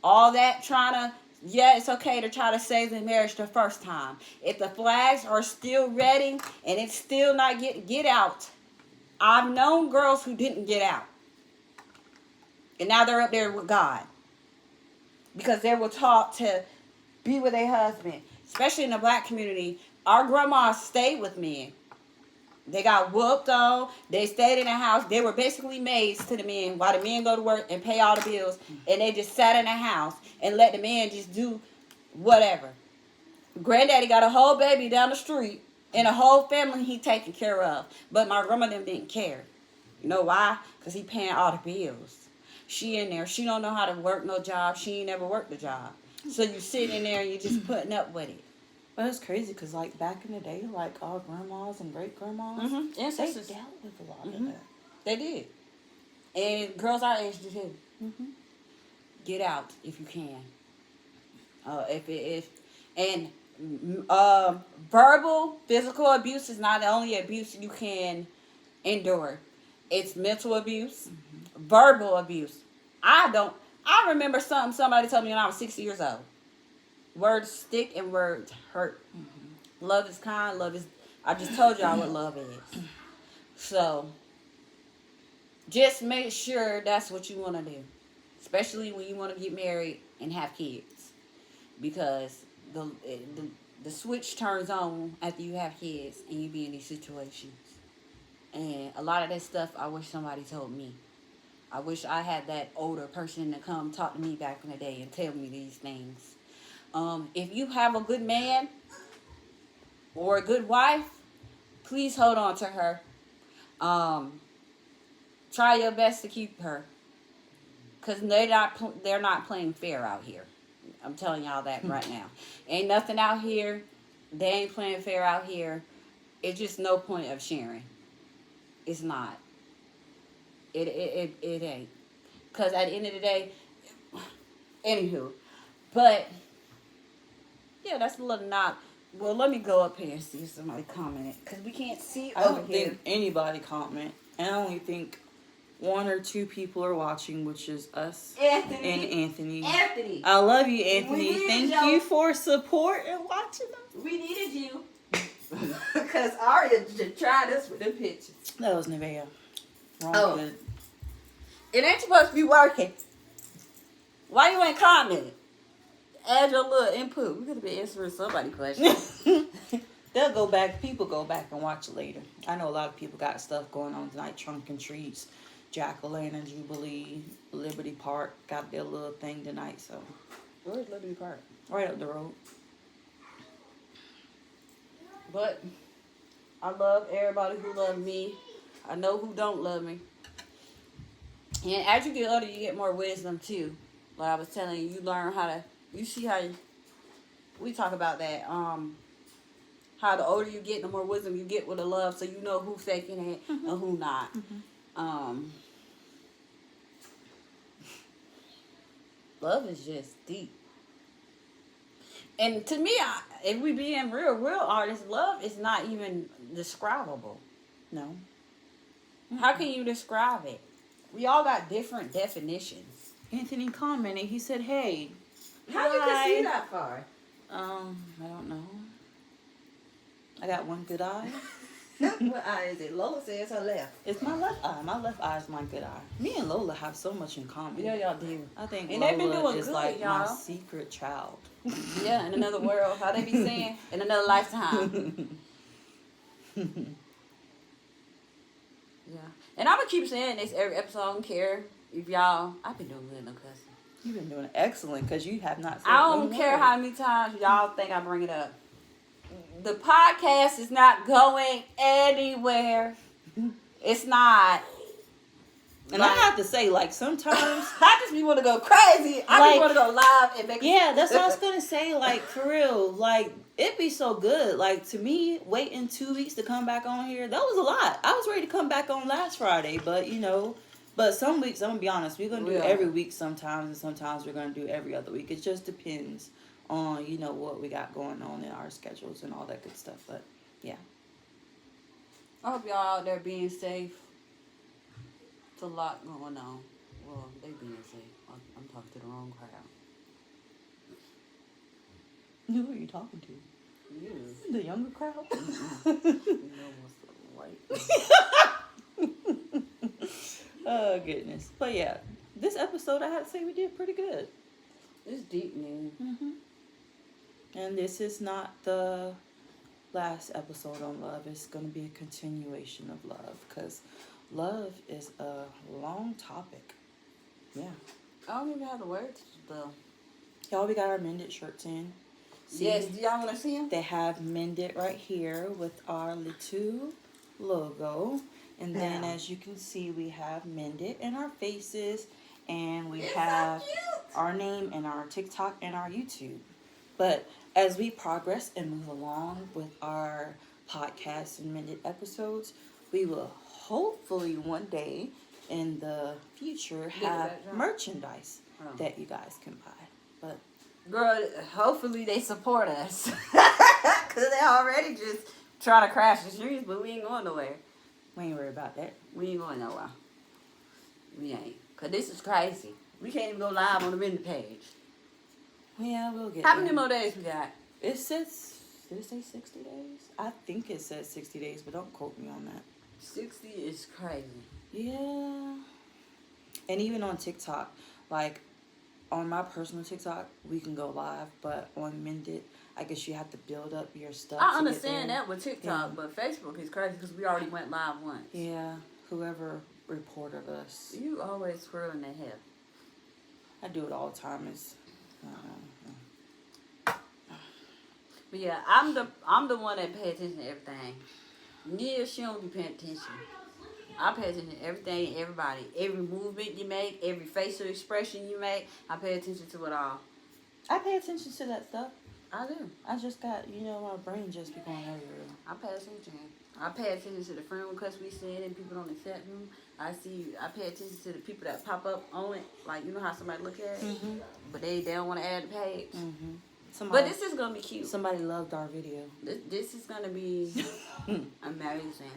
[SPEAKER 2] All that trying to. Yeah, it's okay to try to save the marriage the first time. If the flags are still ready and it's still not get out. I've known girls who didn't get out. And now they're up there with God. Because they were taught to be with their husband. Especially in the black community. Our grandmas stayed with men. They got whooped on. They stayed in the house. They were basically maids to the men while the men go to work and pay all the bills. And they just sat in the house and let the man just do whatever. Granddaddy got a whole baby down the street and a whole family he taking care of. But my grandma them didn't care. You know why? Because he paying all the bills. She in there. She don't know how to work no job. She ain't never worked a job. So you sit in there and you just putting up with it.
[SPEAKER 3] But it's crazy because, like, back in the day, like, our grandmas and great-grandmas, they dealt with a lot of that.
[SPEAKER 2] They did. And girls our age do too. Get out if you can. Verbal, physical abuse is not the only abuse you can endure. It's mental abuse, verbal abuse. I remember somebody told me when I was 6 years old. Words stick and words hurt. Love is kind. I just told y'all what love is. So, just make sure that's what you want to do. Especially when you want to get married and have kids. Because the switch turns on after you have kids and you be in these situations. And a lot of that stuff I wish somebody told me. I wish I had that older person to come talk to me back in the day and tell me these things. If you have a good man or a good wife, please hold on to her. Try your best to keep her, because they're not playing fair out here. I'm telling y'all that right now. Ain't nothing out here. They ain't playing fair out here. It's just no point of sharing. It's not. It ain't. Because at the end of the day, anywho, but Yeah, that's a little not. Well, let me go up here and see if somebody commented. Because we can't see
[SPEAKER 3] I
[SPEAKER 2] over
[SPEAKER 3] don't
[SPEAKER 2] here.
[SPEAKER 3] think anybody comment. And I only think 1 or 2 people are watching, which is us
[SPEAKER 2] Anthony.
[SPEAKER 3] and Anthony.
[SPEAKER 2] Anthony.
[SPEAKER 3] I love you, Anthony.
[SPEAKER 2] We
[SPEAKER 3] Thank
[SPEAKER 2] need
[SPEAKER 3] you
[SPEAKER 2] you.
[SPEAKER 3] for support and watching us.
[SPEAKER 2] We needed you. Because Aria tried us with the pictures.
[SPEAKER 3] That was Nevaeh. Wrong
[SPEAKER 2] Oh.
[SPEAKER 3] kid.
[SPEAKER 2] It ain't supposed to be working. Why you ain't commenting? Add your little input. We could have been answering somebody's question.
[SPEAKER 3] They'll go back. People go back and watch it later. I know a lot of people got stuff going on tonight. Trunk and Treats, Jack-O-Lantern, Jubilee, Liberty Park got their little thing tonight. So
[SPEAKER 2] Where's Liberty Park?
[SPEAKER 3] right up the road.
[SPEAKER 2] But I love everybody who love me. I know who don't love me. And as you get older, you get more wisdom too. Like I was telling you, you learn how to. You see how we talk about that. How the older you get, the more wisdom you get with the love, so you know who faking it and who not. Love is just deep. And to me, if we being real artists, love is not even describable.
[SPEAKER 3] No.
[SPEAKER 2] How can you describe it? We all got different definitions.
[SPEAKER 3] Anthony commented. He said, "Hey,
[SPEAKER 2] How you can see
[SPEAKER 3] hi."
[SPEAKER 2] that far?
[SPEAKER 3] I don't know. I got one good eye.
[SPEAKER 2] What eye is it? Lola says her left.
[SPEAKER 3] It's my left eye. My left eye is my good eye. Me and Lola have so much in common.
[SPEAKER 2] Yeah, y'all do.
[SPEAKER 3] I think
[SPEAKER 2] And they been
[SPEAKER 3] Lola
[SPEAKER 2] doing
[SPEAKER 3] is
[SPEAKER 2] good,
[SPEAKER 3] like
[SPEAKER 2] y'all.
[SPEAKER 3] my secret child.
[SPEAKER 2] Yeah, in another world. How they be saying? In another lifetime. Yeah. And I'm going to keep saying this every episode. I don't care if y'all... I've been doing good, no cussing.
[SPEAKER 3] You've been doing excellent because you have not said
[SPEAKER 2] I don't
[SPEAKER 3] one
[SPEAKER 2] care
[SPEAKER 3] word.
[SPEAKER 2] how many times y'all think I bring it up. The podcast is not going anywhere. It's not.
[SPEAKER 3] And I have to say, like, sometimes...
[SPEAKER 2] I just be want to go crazy. I
[SPEAKER 3] Like-
[SPEAKER 2] just want to go live and make
[SPEAKER 3] Yeah, that's what I was going to say. Like, for real. Like, it'd be so good. Like, to me, waiting 2 weeks to come back on here, that was a lot. I was ready to come back on last Friday, but, you know... But some weeks, I'm going to be honest, we're going to do
[SPEAKER 2] Yeah.
[SPEAKER 3] every week sometimes, and sometimes we're going to do every other week. It just depends on, you know, what we got going on in our schedules and all that good stuff. But, yeah.
[SPEAKER 2] I hope y'all out there being safe. It's a lot going on. Well, they being safe. I'm talking to the wrong crowd.
[SPEAKER 3] Who are you talking to?
[SPEAKER 2] You.
[SPEAKER 3] The younger crowd?
[SPEAKER 2] You know what's right.
[SPEAKER 3] Oh, goodness. But, yeah. This episode, I had to say we did pretty good.
[SPEAKER 2] It's deep, man.
[SPEAKER 3] Mm-hmm. And this is not the last episode on love. It's going to be a continuation of love because love is a long topic. Yeah.
[SPEAKER 2] I don't even have the words, though.
[SPEAKER 3] Y'all, we got our Mended shirts in. See,
[SPEAKER 2] Yes, do y'all want to see them?
[SPEAKER 3] they have Mended right here with our little logo. And then,
[SPEAKER 2] Yeah.
[SPEAKER 3] as you can see, we have Mended in our faces. And we
[SPEAKER 2] It's
[SPEAKER 3] have
[SPEAKER 2] so cute.
[SPEAKER 3] our name and our TikTok and our YouTube. But as we progress and move along with our podcasts and Mended episodes, we will hopefully one day in the future have
[SPEAKER 2] that jump.
[SPEAKER 3] merchandise
[SPEAKER 2] Oh.
[SPEAKER 3] that you guys can buy. But
[SPEAKER 2] Girl, hopefully they support us. Because they already just trying to crash the streets, but we ain't going nowhere.
[SPEAKER 3] we ain't worried about that.
[SPEAKER 2] We ain't going nowhere. We ain't. Because this is crazy. We can't even go live on the Mended page.
[SPEAKER 3] Yeah, we'll get
[SPEAKER 2] How
[SPEAKER 3] there.
[SPEAKER 2] many more days we got?
[SPEAKER 3] It says, did it say 60 days? I think it says 60 days, but don't quote me on that.
[SPEAKER 2] 60 is crazy.
[SPEAKER 3] Yeah. And even on TikTok, like on my personal TikTok, we can go live, but on Mended, I guess you have to build up your stuff.
[SPEAKER 2] I
[SPEAKER 3] to get
[SPEAKER 2] understand
[SPEAKER 3] there.
[SPEAKER 2] that with TikTok,
[SPEAKER 3] Yeah.
[SPEAKER 2] but Facebook is crazy because we already went live once.
[SPEAKER 3] Yeah, whoever reported us.
[SPEAKER 2] You always swirling that hair.
[SPEAKER 3] I do it all the time. It's,
[SPEAKER 2] But yeah, I'm the one that pay attention to everything. Nia, she don't be paying attention. I pay attention to everything and everybody. Every movement you make, every facial expression you make, I pay attention to it all.
[SPEAKER 3] I pay attention to that stuff.
[SPEAKER 2] I do.
[SPEAKER 3] I just got, my brain just be going everywhere.
[SPEAKER 2] I pay attention. I pay attention to the friend requests we send and people on the chat room. I pay attention to the people that pop up on it. Like, you know how somebody look at it?
[SPEAKER 3] Mm-hmm.
[SPEAKER 2] But they don't want to add the page.
[SPEAKER 3] Mm-hmm.
[SPEAKER 2] But this is gonna be cute.
[SPEAKER 3] Somebody loved our video.
[SPEAKER 2] This is gonna be amazing.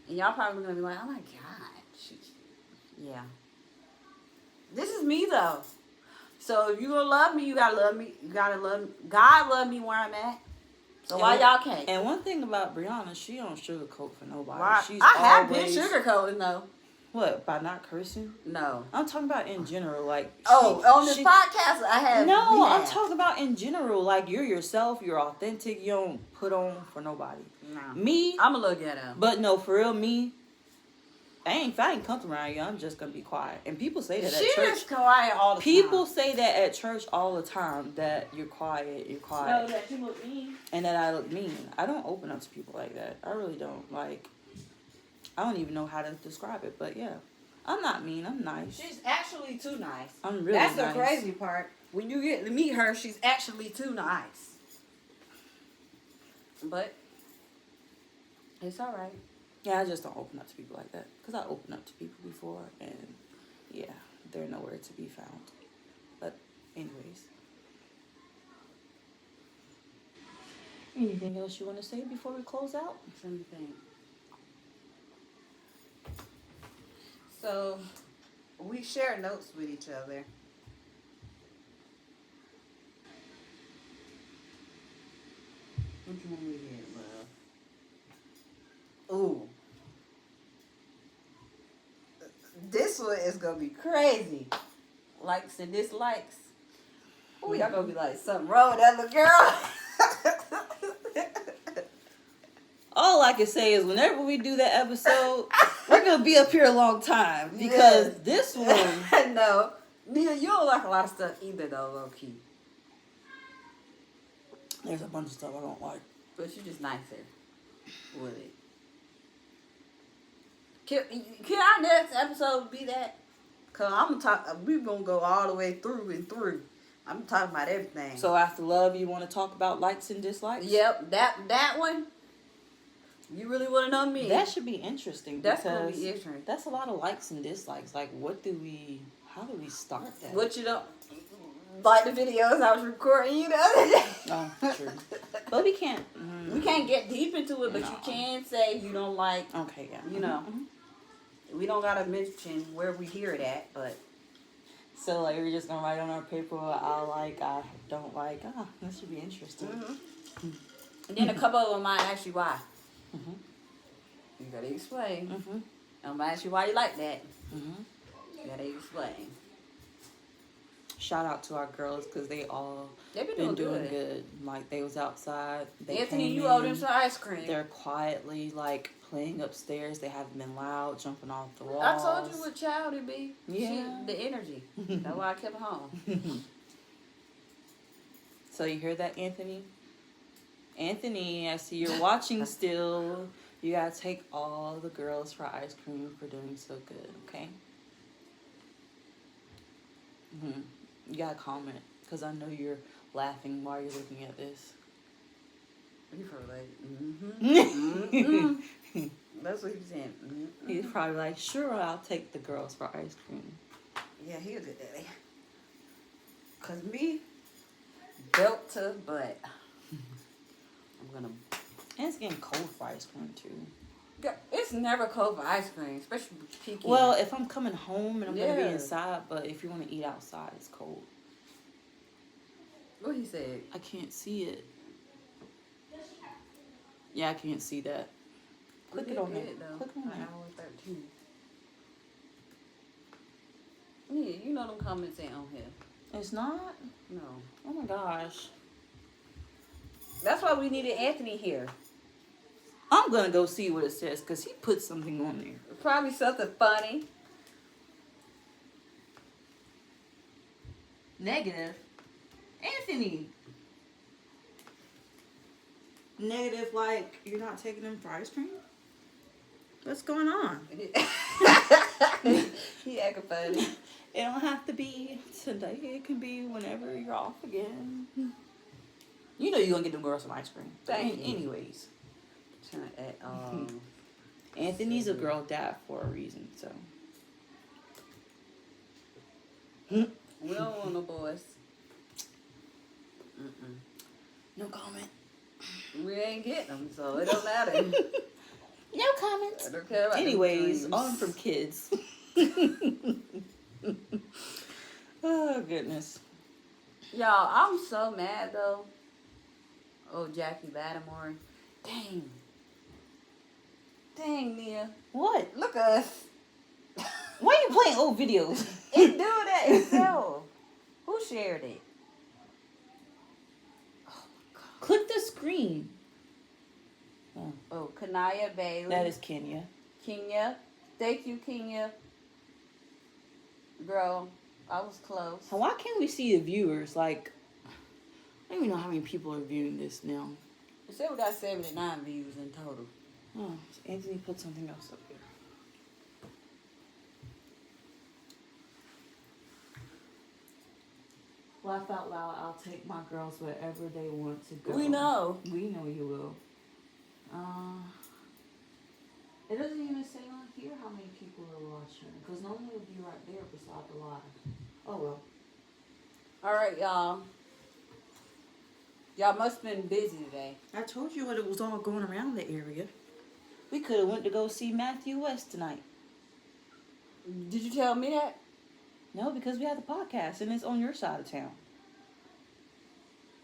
[SPEAKER 2] And y'all probably gonna be like, oh my god. Yeah. This is me though. So if you gonna love me, you gotta love me. You gotta love me. God love me where I'm at. So why y'all can't?
[SPEAKER 3] And one thing about Brianna, she don't sugarcoat for nobody.
[SPEAKER 2] Why?
[SPEAKER 3] She's
[SPEAKER 2] I have been
[SPEAKER 3] always,
[SPEAKER 2] sugarcoating though.
[SPEAKER 3] What, by not cursing?
[SPEAKER 2] No.
[SPEAKER 3] I'm talking about in general, like.
[SPEAKER 2] On this podcast, I have.
[SPEAKER 3] No, I'm talking about in general. Like, you're yourself, you're authentic, you don't put on for nobody.
[SPEAKER 2] No.
[SPEAKER 3] Me,
[SPEAKER 2] I'm a look at him.
[SPEAKER 3] but no, for real, me. If I ain't comfortable around you, I'm just gonna be quiet. And people say that
[SPEAKER 2] She
[SPEAKER 3] at church.
[SPEAKER 2] is quiet all the
[SPEAKER 3] People
[SPEAKER 2] time.
[SPEAKER 3] say that at church all the time, that you're quiet,
[SPEAKER 2] No, that you look mean.
[SPEAKER 3] and that I look mean. I don't open up to people like that. I really don't. Like, I don't even know how to describe it, but yeah. I'm not mean. I'm nice.
[SPEAKER 2] She's actually too nice.
[SPEAKER 3] I'm really
[SPEAKER 2] That's
[SPEAKER 3] nice.
[SPEAKER 2] the crazy part. When you get to meet her, she's actually too nice. But it's all right.
[SPEAKER 3] Yeah, I just don't open up to people like that. Because I opened up to people before, and yeah, they're nowhere to be found. But anyways. Anything else you want to say before we close out?
[SPEAKER 2] Something. So, we share notes with each other. Which one we get, love? Ooh. This one is going to be crazy. Likes and dislikes. Ooh, y'all going to be like, something wrong with that little girl.
[SPEAKER 3] All I can say is whenever we do that episode, we're going to be up here a long time. Because this one...
[SPEAKER 2] No. Nia, you don't like a lot of stuff either, though, low-key.
[SPEAKER 3] There's a bunch of stuff I don't like.
[SPEAKER 2] But you're just nicer with it. Can our next episode be that? Because we're going to go all the way through and through. I'm talking about everything.
[SPEAKER 3] So after love, you want to talk about likes and dislikes?
[SPEAKER 2] Yep, that one. You really want to know me?
[SPEAKER 3] That should be interesting.
[SPEAKER 2] That's going to
[SPEAKER 3] because
[SPEAKER 2] be interesting.
[SPEAKER 3] that's a lot of likes and dislikes. Like, how do we start that?
[SPEAKER 2] What you don't like the videos I was recording you the other day.
[SPEAKER 3] Oh, true. But we can't.
[SPEAKER 2] We can't get deep into it, but
[SPEAKER 3] No.
[SPEAKER 2] you can say you don't like.
[SPEAKER 3] Okay, yeah.
[SPEAKER 2] You know. We don't gotta mention where we hear it at, but
[SPEAKER 3] So, like, we're just gonna write on our paper what I like, I don't like. Ah, that should be interesting.
[SPEAKER 2] And then a couple of them might ask you why.
[SPEAKER 3] Mhm.
[SPEAKER 2] You gotta explain.
[SPEAKER 3] Mhm.
[SPEAKER 2] I'm gonna ask you why you like that.
[SPEAKER 3] Mhm.
[SPEAKER 2] You gotta explain.
[SPEAKER 3] Shout out to our girls because they all
[SPEAKER 2] They've
[SPEAKER 3] been doing good. Like, they was outside. They
[SPEAKER 2] Anthony,
[SPEAKER 3] came
[SPEAKER 2] you
[SPEAKER 3] in,
[SPEAKER 2] owe them some ice cream.
[SPEAKER 3] They're quietly, like, playing upstairs. They haven't been loud, jumping off the walls.
[SPEAKER 2] I told you what child it be.
[SPEAKER 3] Yeah.
[SPEAKER 2] The energy. That's why I kept her home.
[SPEAKER 3] So you hear that, Anthony? Anthony, I see you're watching still. You gotta take all the girls for ice cream for doing so good, okay? You gotta comment, because I know you're laughing while you're looking at this.
[SPEAKER 2] You probably like, That's what he was saying.
[SPEAKER 3] He's probably like, sure, I'll take the girls for ice cream.
[SPEAKER 2] Yeah, he a good daddy. Cause me, belt to butt. I'm gonna.
[SPEAKER 3] And it's getting cold for ice cream, too.
[SPEAKER 2] It's never cold for ice cream, especially pecan.
[SPEAKER 3] Well, if I'm coming home and I'm gonna be
[SPEAKER 2] Yeah.
[SPEAKER 3] inside, but if you want to eat outside, it's cold.
[SPEAKER 2] What he said?
[SPEAKER 3] I can't see it. Yeah, I can't see that. Click it on there. Click on there.
[SPEAKER 2] Hour 13. Yeah, you know them comments ain't on here.
[SPEAKER 3] It's not?
[SPEAKER 2] No.
[SPEAKER 3] Oh my gosh.
[SPEAKER 2] That's why we needed Anthony here.
[SPEAKER 3] I'm gonna go see what it says because he put something on there.
[SPEAKER 2] Probably something funny.
[SPEAKER 3] Negative. Anthony. Negative, like you're not taking them for ice cream? What's going on?
[SPEAKER 2] He acting funny.
[SPEAKER 3] It don't have to be today. It can be whenever you're off again. You know you're gonna get them girls some ice cream.
[SPEAKER 2] Thank you.
[SPEAKER 3] Anyways.
[SPEAKER 2] At,
[SPEAKER 3] Anthony's a girl dad for a reason, so.
[SPEAKER 2] we don't want no boys.
[SPEAKER 3] No comment.
[SPEAKER 2] We ain't getting them, so it don't matter.
[SPEAKER 3] No comments.
[SPEAKER 2] I don't care about them
[SPEAKER 3] Anyways,
[SPEAKER 2] dreams.
[SPEAKER 3] on from kids. Oh, goodness.
[SPEAKER 2] Y'all, I'm so mad though. Oh, Jackie Lattimore. Dang. Dang, Nia.
[SPEAKER 3] What?
[SPEAKER 2] Look at us.
[SPEAKER 3] Why are you playing old videos?
[SPEAKER 2] It do that itself. Who shared it?
[SPEAKER 3] Click the screen.
[SPEAKER 2] Oh, Kanaya Bailey.
[SPEAKER 3] That is Kenya.
[SPEAKER 2] Kenya. Thank you, Kenya. Girl, I was close.
[SPEAKER 3] So why can't we see the viewers? Like, I don't even know how many people are viewing this now.
[SPEAKER 2] It said we got 79 views in total.
[SPEAKER 3] Oh, so Anthony put something else up here. Laugh out loud. I'll take my girls wherever they want to go.
[SPEAKER 2] We know.
[SPEAKER 3] We know you will. It doesn't even say on here how many people are watching. Because normally it would be right there beside the live. Oh, well.
[SPEAKER 2] All right, y'all. Y'all must have been busy today.
[SPEAKER 3] I told you what it was all going around the area. We could have went to go see Matthew West tonight.
[SPEAKER 2] Did you tell me that?
[SPEAKER 3] No, because we had the podcast and it's on your side of town.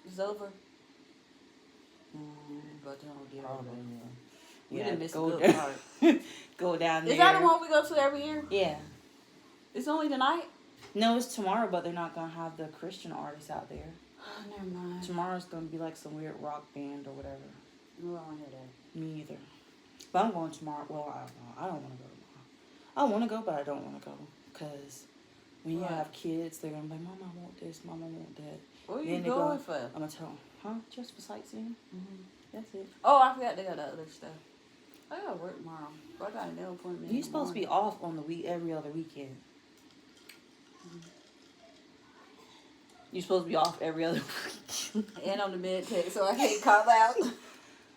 [SPEAKER 2] It's over. But don't get over it. We didn't miss a good part.
[SPEAKER 3] Go down there.
[SPEAKER 2] Is that the one we go to every year?
[SPEAKER 3] Yeah.
[SPEAKER 2] It's only tonight?
[SPEAKER 3] No, it's tomorrow, but they're not going to have the Christian artists out there.
[SPEAKER 2] Oh, never mind.
[SPEAKER 3] Tomorrow's going to be like some weird rock band or whatever.
[SPEAKER 2] We don't want to hear that.
[SPEAKER 3] Me either. But I'm going tomorrow. Well, I don't know. I don't want to go tomorrow. I want to go, but I don't want to go. Because when you have kids, they're going to be like, Mama, I want this. Mama, I want that.
[SPEAKER 2] What are you
[SPEAKER 3] Then they
[SPEAKER 2] going
[SPEAKER 3] go-
[SPEAKER 2] for?
[SPEAKER 3] I'm going to tell them, huh? Just for sightseeing?
[SPEAKER 2] Mm-hmm.
[SPEAKER 3] That's it.
[SPEAKER 2] Oh, I forgot they got the other stuff. I gotta work tomorrow. But I got a nail appointment.
[SPEAKER 3] You're supposed to be off on the week every other weekend. You're supposed to be off every other week.
[SPEAKER 2] And on the med tech, so I can't call out.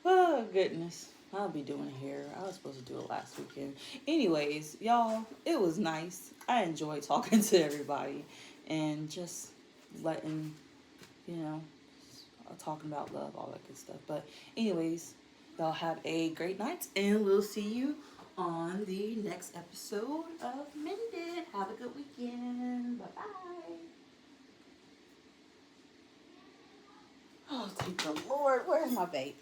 [SPEAKER 3] Oh, goodness. I'll be doing hair. I was supposed to do it last weekend. Anyways, y'all, it was nice. I enjoyed talking to everybody and just letting, talking about love, all that good stuff. But anyways, y'all have a great night, and we'll see you on the next episode of Mended. Have a good weekend. Bye-bye.
[SPEAKER 2] Oh, thank the Lord. Where's my vape?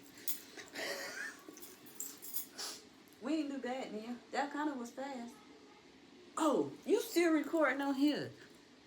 [SPEAKER 2] We didn't do bad, Nia. That kind of was fast. Oh, you still recording on here.